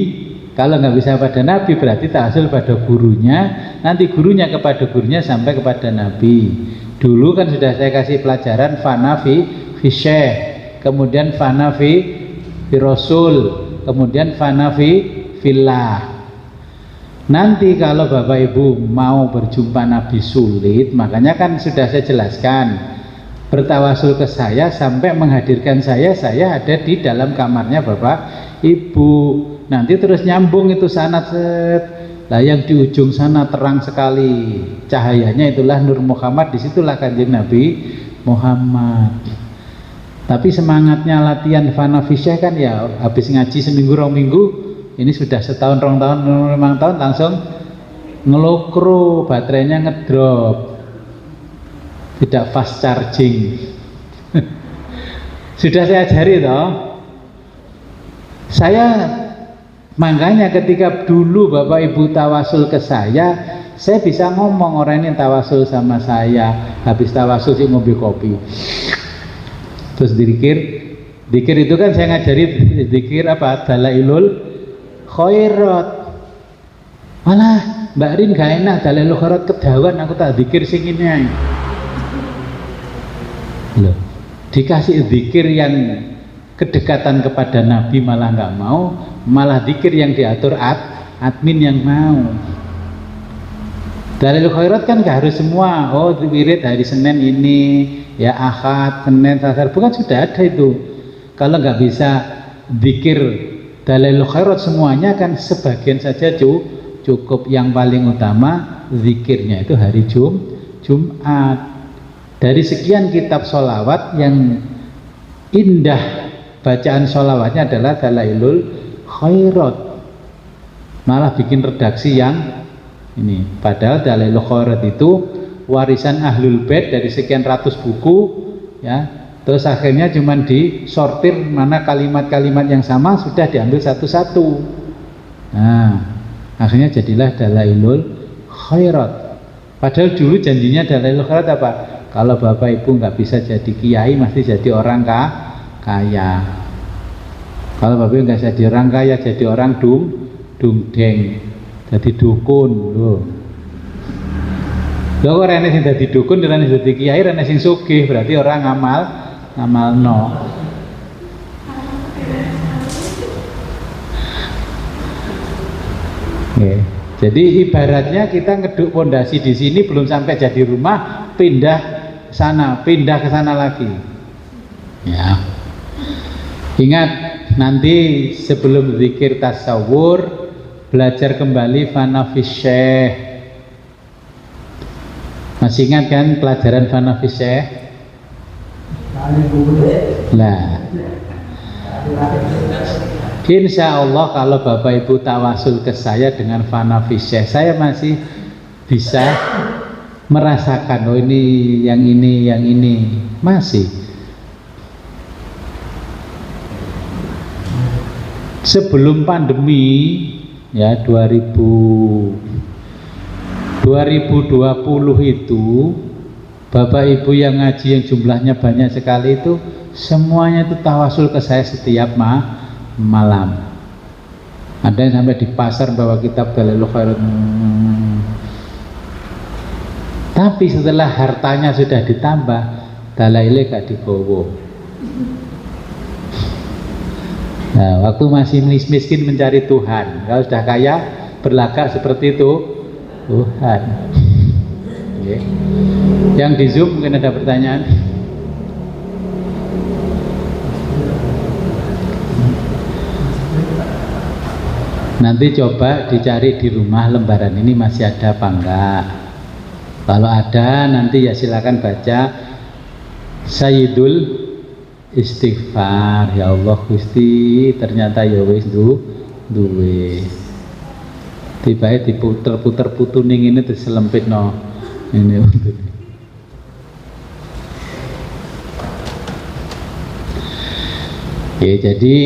kalau nggak bisa pada Nabi berarti tawasul pada gurunya, nanti gurunya kepada gurunya sampai kepada Nabi. Dulu kan sudah saya kasih pelajaran fana fi syekh, kemudian fana fi rasul, kemudian fana fi fillah. Nanti kalau Bapak Ibu mau berjumpa Nabi sulit, makanya kan sudah saya jelaskan, bertawasul ke saya sampai menghadirkan saya ada di dalam kamarnya Bapak Ibu. Nanti terus nyambung itu sanad set. Lah yang di ujung sana terang sekali cahayanya, itulah Nur Muhammad, disitulah Kanjeng Nabi Muhammad. Tapi semangatnya latihan fana fi syekh kan ya habis ngaji seminggu 2 minggu, ini sudah setahun 2 tahun 5 tahun langsung ngelokro, baterainya ngedrop, tidak fast charging. Sudah saya ajari toh. Saya makanya ketika dulu Bapak Ibu tawasul ke saya bisa ngomong, orang ini tawasul sama saya, habis tawasul sih ngopi kopi. Terus dikir itu kan saya ngajari dikir apa? Dalailul khairat. Malah Mbak Rin gak enak dalailul khairat kedawan, aku tak dikir sing ini aja. Loh, dikasih zikir yang kedekatan kepada Nabi malah nggak mau, malah zikir yang diatur admin yang mau. Dalailul khairat kan nggak harus semua. Oh, wirid hari Senin ini, ya Ahad, Senin, Selasa, bukan sudah ada itu. Kalau nggak bisa zikir dalailul khairat semuanya, kan sebagian saja cukup. Yang paling utama zikirnya itu hari Jumat. Dari sekian kitab sholawat yang indah bacaan sholawatnya adalah Dalailul Khairat. Malah bikin redaksi yang ini, padahal Dalailul Khairat itu warisan Ahlul Bait dari sekian ratus buku, ya. Terus akhirnya cuma disortir mana kalimat-kalimat yang sama sudah diambil satu-satu. Nah, akhirnya jadilah Dalailul Khairat. Padahal dulu janjinya Dalailul Khairat apa? Kalau Bapak Ibu nggak bisa jadi kiai, mesti jadi orang kaya. Kalau Bapak Ibu nggak jadi orang kaya, jadi orang dungdeng, jadi dukun. Loh kok rene sing dadi dukun, rene dadi kiai, rene sing sugih, berarti orang ngamal no. Okay. Jadi ibaratnya kita ngeduk pondasi di sini belum sampai jadi rumah, pindah sana, pindah ke sana lagi. Ya. Ingat nanti sebelum zikir tasawur belajar kembali fana fi syekh. Masih ingat kan pelajaran fana fi syekh? Nah, insya Allah kalau Bapak Ibu tawasul ke saya dengan fana fi syekh, saya masih bisa merasakan, oh ini yang ini masih. Sebelum pandemi ya 2020 itu Bapak Ibu yang ngaji yang jumlahnya banyak sekali itu semuanya itu tawasul ke saya setiap malam. Ada yang sampai di pasar bawa kitab Dalailul Khairat. Tapi setelah hartanya sudah ditambah, dalailnya gak digowo. Nah, waktu masih miskin mencari Tuhan, kalau sudah kaya berlagak seperti itu Tuhan. Okay. Yang di Zoom mungkin ada pertanyaan. Nanti coba dicari di rumah lembaran ini masih ada apa enggak. Kalau ada nanti ya silakan baca Sayyidul istighfar. Ya Allah Gusti, ternyata ya wis duwe. Tibae diputer-puter putuning ini diselempitno ini untuk. Ya, jadi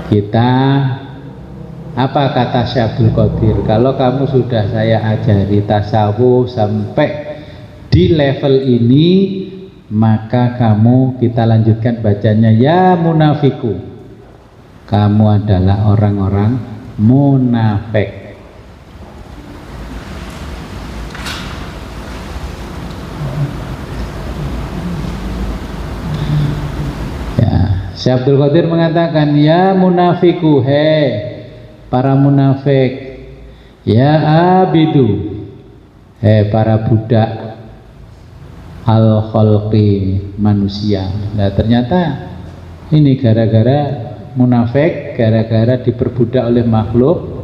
kita, apa kata Syekh Abdul Qadir, kalau kamu sudah saya ajari tasawuf sampai di level ini, maka kamu, kita lanjutkan bacanya, ya munafiku, kamu adalah orang-orang munafik. Syekh Abdul Qadir mengatakan, ya munafiku, para munafik, ya abidu, para budak, al khalqi, manusia. Nah ternyata ini gara-gara munafik, gara-gara diperbudak oleh makhluk.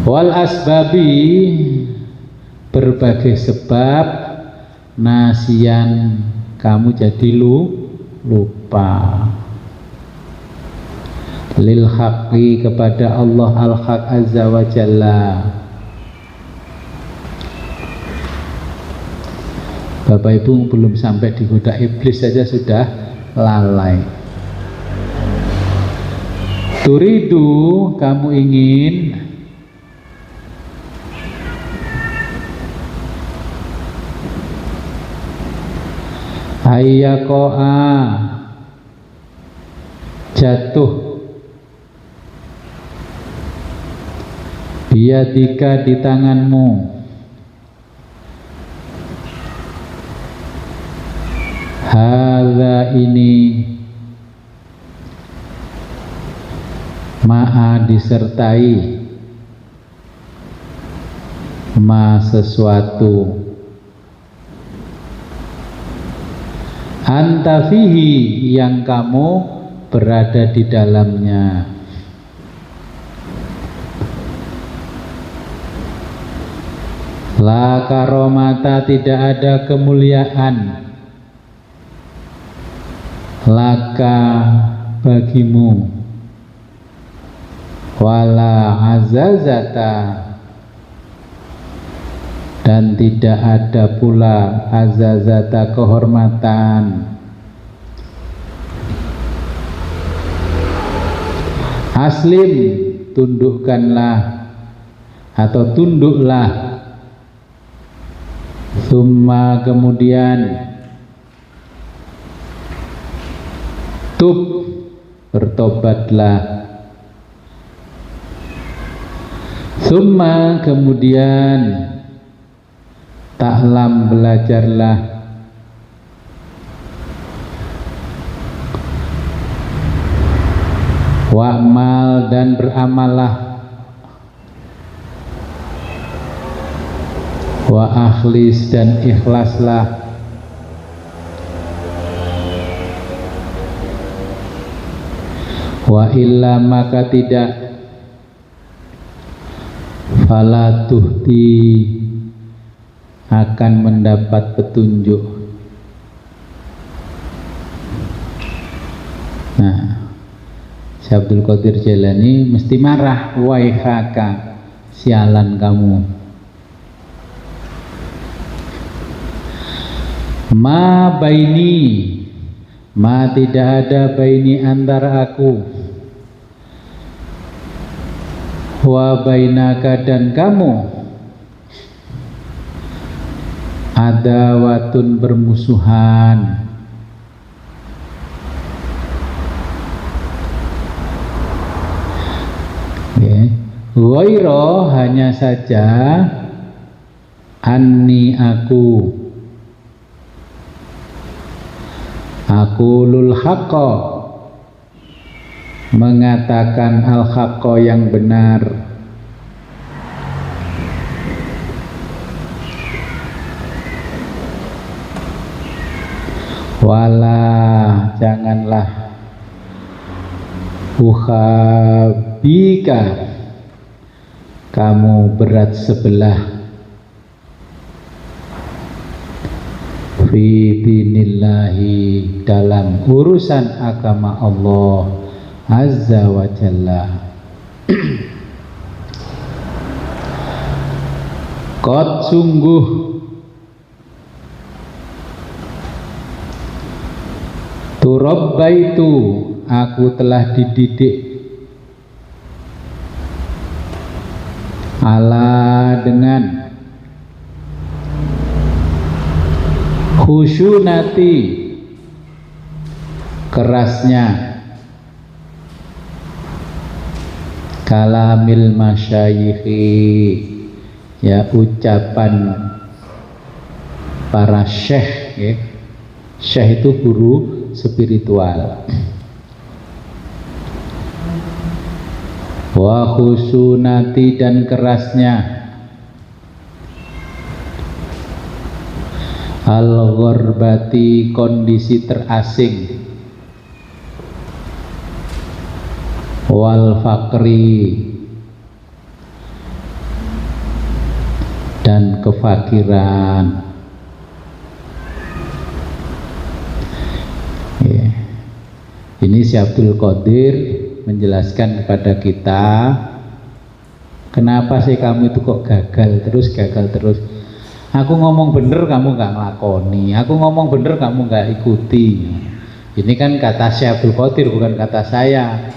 Wal asbabi, berbagai sebab, nasian, kamu jadi lupa. Lil haqqi, kepada Allah al-haq azza wa jalla. Bapak Ibu belum sampai digoda iblis saja sudah lalai. Turidu, kamu ingin, hayyakoa, jatuh, biyadika, di tanganmu, hadza, ini, ma'a, disertai, ma, sesuatu, anta fihi, yang kamu berada di dalamnya. La karomata, tidak ada kemuliaan, laka, bagimu, wala azazata, dan tidak ada pula azazata, kehormatan. Aslim, tundukkanlah atau tunduklah. Summa, kemudian, tub, bertobatlah. Summa, kemudian, ta'lam, belajarlah. Wa'mal, dan beramallah. Wa akhlis, dan ikhlaslah. Wa illa, maka tidak, fala tuhti, akan mendapat petunjuk. Nah, Syekh Abdul Qadir Jailani mesti marah, waihaka, sialan kamu. Ma baini, ma, tidak ada, baini, antara aku, wa bainaka, dan kamu, ada watun, bermusuhan. Ghairo, hanya saja, anni, aku lul haqqo, mengatakan al haqqo, yang benar. Wala, janganlah, ukhabika, kamu berat sebelah, fi dinillahi, dalam urusan agama Allah azza wa jalla. Qad sungguh turabbaitu, aku telah dididik, ala dengan khusyunati, kerasnya kalamil masyayikhi, ya ucapan para syekh, ya. Syekh itu guru spiritual. Wa khusunati, dan kerasnya al-ghorbati, kondisi terasing, wal fakri, dan kefakiran. Ini Syekh Abdul Qadir menjelaskan kepada kita, kenapa sih kamu itu kok gagal terus. Aku ngomong bener kamu nggak ngelakoni, aku ngomong bener kamu nggak ikuti. Ini kan kata Syekh Abdul Qadir, bukan kata saya.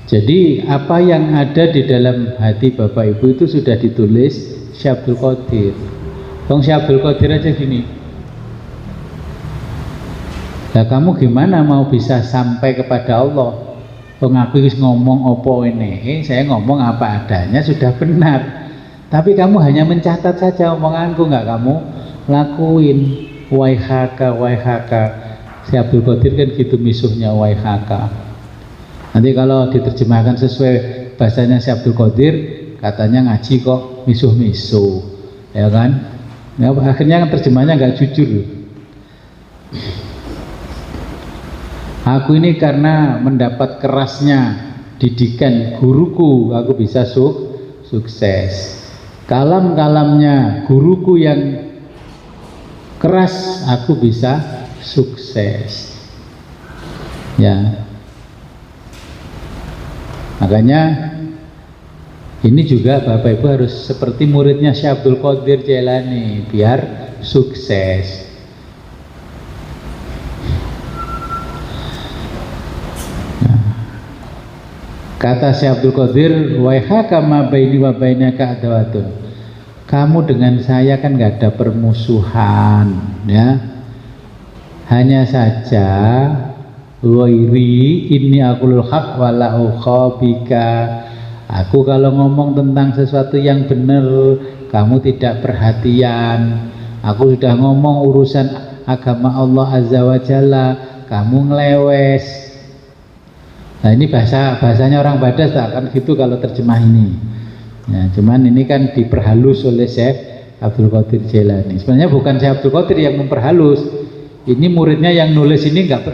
Jadi apa yang ada di dalam hati Bapak Ibu itu sudah ditulis Syekh Abdul Qadir. Syekh Abdul Qadir aja gini. Nah, kamu gimana mau bisa sampai kepada Allah? Aku ngomong opo ini, saya ngomong apa adanya sudah benar. Tapi kamu hanya mencatat saja omonganku, nggak kamu lakuin. Waihaka. Syekh Abdul Qadir kan gitu misuhnya, waihaka. Nanti kalau diterjemahkan sesuai bahasanya Syekh Abdul Qadir, katanya ngaji kok misuh-misuh, ya kan? Nah, akhirnya terjemahnya nggak jujur. Aku ini karena mendapat kerasnya didikan guruku, aku bisa sukses. Kalam-kalamnya guruku yang keras, aku bisa sukses. Ya. Makanya ini juga Bapak Ibu harus seperti muridnya Syekh Abdul Qadir Jailani biar sukses. Kata Syekh Abdul Qadir, waihaka ma baini wa bainaka adawatun. Kamu dengan saya kan nggak ada permusuhan, ya. Hanya saja wairi ini aqulul haq wala ukhabika. Aku kalau ngomong tentang sesuatu yang benar, kamu tidak perhatian. Aku sudah ngomong urusan agama Allah Azza wa Jalla, kamu ngelewes. Nah, ini bahasanya orang Badas tak akan gitu kalau terjemah ini. Ya, cuman ini kan diperhalus oleh Syekh Abdul Qadir Jailani. Sebenarnya bukan Syekh Abdul Qadir yang memperhalus. Ini muridnya yang nulis ini nggak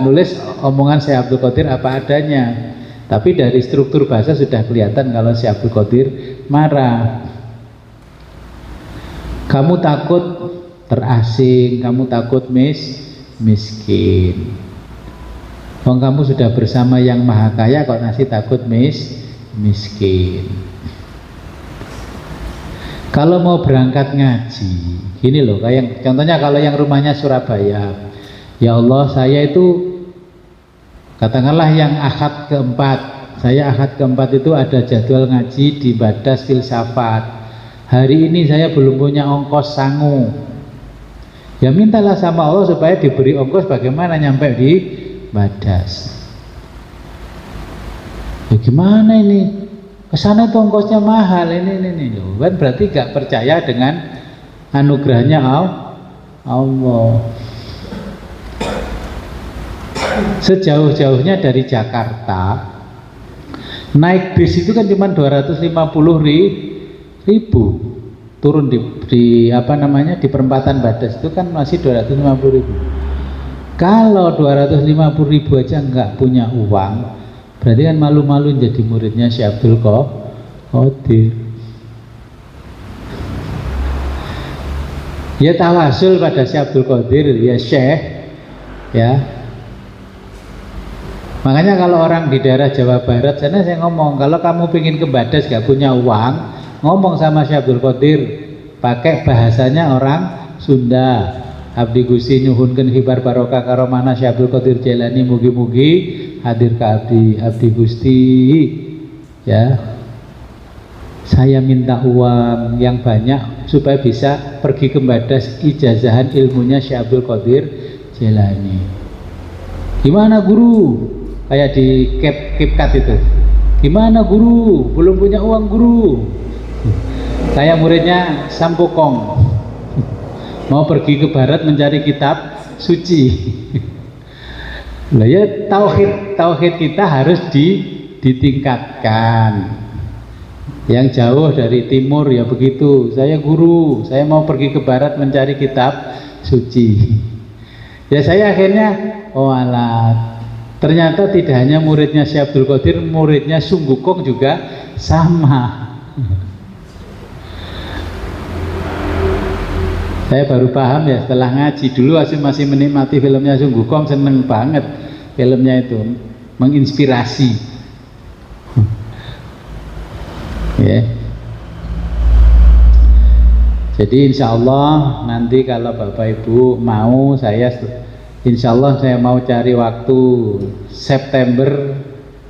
nulis omongan Syekh Abdul Qadir apa adanya. Tapi dari struktur bahasa sudah kelihatan kalau Syekh Abdul Qadir marah. Kamu takut terasing, kamu takut miskin. Kamu sudah bersama yang maha kaya kok masih takut miskin. Kalau mau berangkat ngaji, gini loh, kayak contohnya kalau yang rumahnya Surabaya, ya Allah saya itu katakanlah yang akad keempat, saya akad keempat itu ada jadwal ngaji di Badas Filsafat. Hari ini saya belum punya ongkos sangu. Ya mintalah sama Allah supaya diberi ongkos bagaimana nyampe di Badas. Ya gimana ini? Kesana itu ongkosnya mahal, ini loh. Kan berarti gak percaya dengan anugerahnya Allah. Sejauh-jauhnya dari Jakarta naik bis itu kan cuma 250.000, turun di apa namanya di perempatan Badas itu kan masih 250.000. Kalau 250.000 aja nggak punya uang, berarti kan malu-malu jadi muridnya Syekh Abdul Qadir. Ya tawasul pada Syekh Abdul Qadir, ya Syekh, ya. Makanya kalau orang di daerah Jawa Barat sana saya ngomong, kalau kamu pengen ke Badas gak punya uang, ngomong sama Syekh Abdul Qadir, pakai bahasanya orang Sunda. Abdi Gusti nyuhunkeun hibar barokah karo mana Syekh Abdul Qadir Jailani, mugi-mugi hadir ke Abdi Gusti, ya. Saya minta uang yang banyak supaya bisa pergi ke Badas ijazahan ilmunya Syekh Abdul Qadir Jailani. Gimana guru? Kayak di KitKat itu. Gimana guru? Belum punya uang guru. Saya muridnya Sampokong. Mau pergi ke barat mencari kitab suci. Lah ya tauhid kita harus ditingkatkan. Yang jauh dari timur ya begitu, saya guru, saya mau pergi ke barat mencari kitab suci. Ya saya akhirnya, oh alah, ternyata tidak hanya muridnya Syekh Abdul Qadir, muridnya Sunggukong juga sama. Saya baru paham ya setelah ngaji. Dulu masih menikmati filmnya Sunggukong, seneng banget filmnya itu, menginspirasi. Ya. Jadi insya Allah nanti kalau Bapak Ibu mau, insya Allah saya mau cari waktu September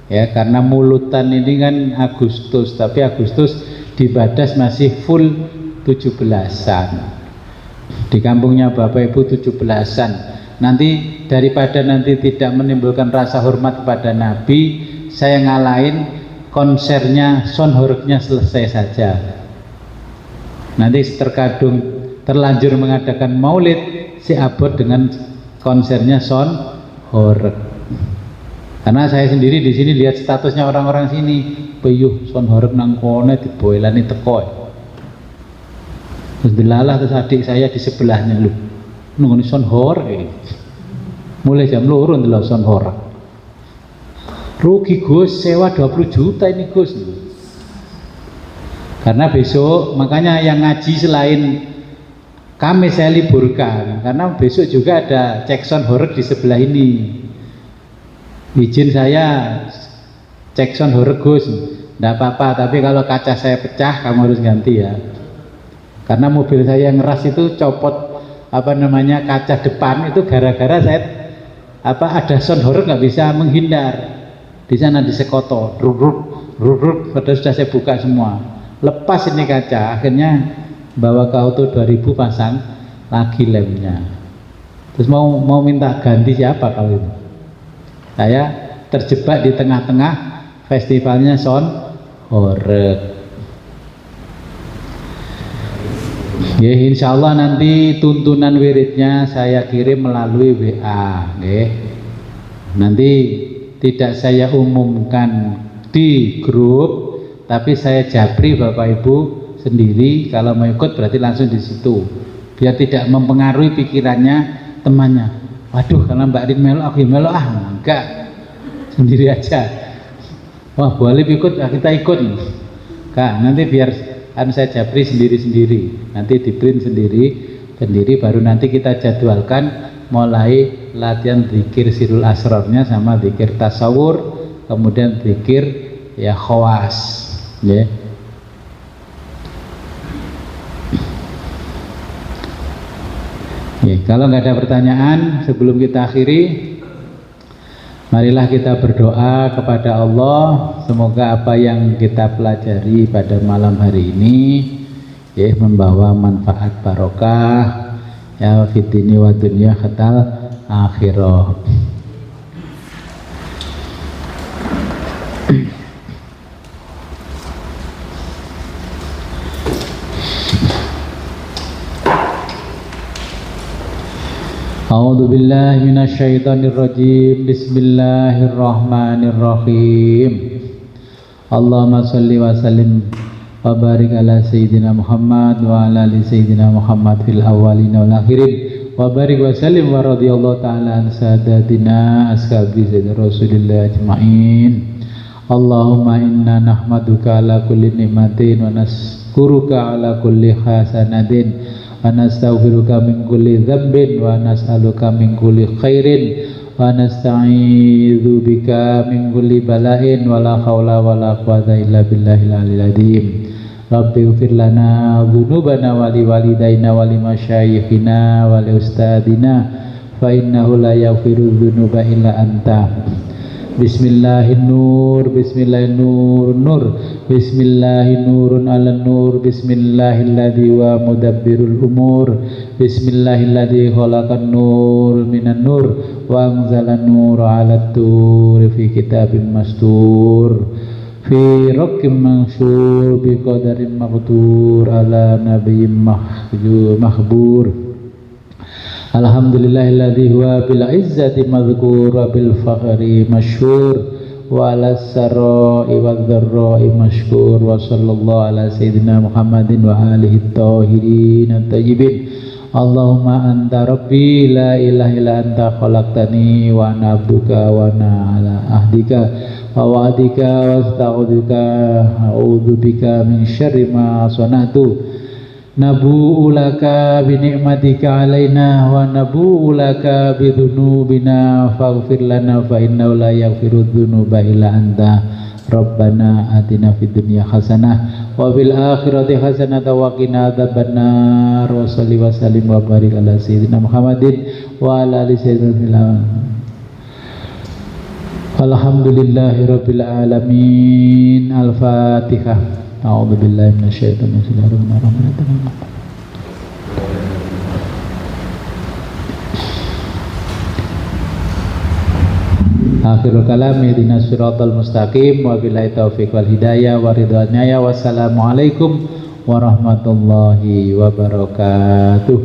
ya, karena mulutan ini kan Agustus, tapi Agustus di Badas masih full 17-an, di kampungnya Bapak Ibu 17-an. Nanti daripada nanti tidak menimbulkan rasa hormat kepada Nabi, saya ngalahin konsernya Son Horeg-nya selesai saja. Nanti terlanjur mengadakan maulid, si abot dengan konsernya Son Horeg. Karena saya sendiri di sini lihat statusnya orang-orang sini, peyuh Son Horeg nang kone diboelani teko. Terus dilalah terus adik saya di sebelahnya, lu nunggu Son Horeg. Mulai jam 2 ndelok Son Horeg. Rugi Gus, sewa 20 juta ini Gus. Karena besok, makanya yang ngaji selain kami saya liburkan, karena besok juga ada cek Son Horeg di sebelah ini. Izin saya cek Son Horeg Gus, enggak apa-apa, tapi kalau kaca saya pecah kamu harus ganti ya. Karena mobil saya yang ngeras itu copot kaca depan itu gara-gara saya ada Son Horeg nggak bisa menghindar. Di sana disekoto, rurut, padahal sudah saya buka semua. Lepas ini kaca, akhirnya bawa ke auto 2000 pasang lagi lemnya. Terus mau minta ganti siapa kalau itu? Saya terjebak di tengah-tengah festivalnya Son Horeg. Ya, insya Allah nanti tuntunan wiridnya saya kirim melalui WA. Nanti tidak saya umumkan di grup, tapi saya japri Bapak Ibu sendiri. Kalau mau ikut berarti langsung di situ, biar tidak mempengaruhi pikirannya temannya. Waduh, kalau Mbak Rin melo, aku melo, enggak, sendiri aja. Wah, boleh ikut, kita ikut. Kak, nanti biar saya japri sendiri-sendiri, nanti di print sendiri, baru nanti kita jadwalkan mulai latihan zikir sirul asrarnya sama zikir tasawur, kemudian zikir ya khawas ya. Ya, kalau nggak ada pertanyaan sebelum kita akhiri, marilah kita berdoa kepada Allah, semoga apa yang kita pelajari pada malam hari ini ya membawa manfaat barokah ya fitini wa dunya khatal akhirah. A'udzu billahi minasyaitonir rajim. Bismillahirrahmanirrahim. Allahumma shalli wa sallim wa barik ala sayyidina Muhammad wa ala ali sayyidina Muhammad fil awwalin wal akhirin wa barik wa sallim wa radhiyallahu ta'ala an sadatina ashabi sayyidina Rasulillah ajma'in. Allahumma inna nahmaduka ala kulli ni'matin wa naskuruka ala kulli hasanatin. wa nastaghfiruka min kulli dzambin wa nas'aluka min kulli khairin wa nasta'idzu bika min kulli bala'in wa la haula wa la quwwata illa billahil aliyil azim. Rabbi ighfir lana dzunubana wa li walidayna wa li masyayikhina wa li ustadina fa innahu la yaghfiru dzunuba illa anta. Bismillahirrahmanirrahim. Bismillahirrahmanirrahim. Nur. Bismillahirrahmanirrahim. Ala nur. Bismillahilladzi wa mudabbirul umur. Bismillahilladzi khalaqan nur minan nur wa anzalan nur 'alat tur fi kitabim mastur fi raqqim mansur bi qadarin maqdur ala nabiyyin mahbur. Alhamdulillahilladzi huwa bil izzati madhkur wa bil fakhri masyhur wa ala sarra'i wad dharra'i mashkur wa sallallahu ala sayyidina Muhammadin wa alihi tahirin at-tayyibin. Allahumma anta rabbi la ilaha illa anta khalaqtani wa ana abduka wa ana ala ahdika wa wa'dika wa astaghfiruka a'udzu bika min syarri ma sana'tu. Nabu'u laka bi ni'matika alaina wa nabu'u laka bi dzunubina faghfir lana fa innahu la yaghfiru dzunuba illa anta. Rabbana atina fid dunya hasanah wa fil akhirati hasanah wa qina adzabannar. Wa shalli wa sallim wa barik ala sayyidina Muhammadin wa ala ali sayyidina. Alhamdulillahirabbil alamin. Al-Fatihah. A'udzu billahi minasyaitonir rajim. Akhirul kalam ihdinas siratal mustaqim wa billahi taufiq wal hidayah wa ridwanaya. Wassalamualaikum warahmatullahi wabarakatuh.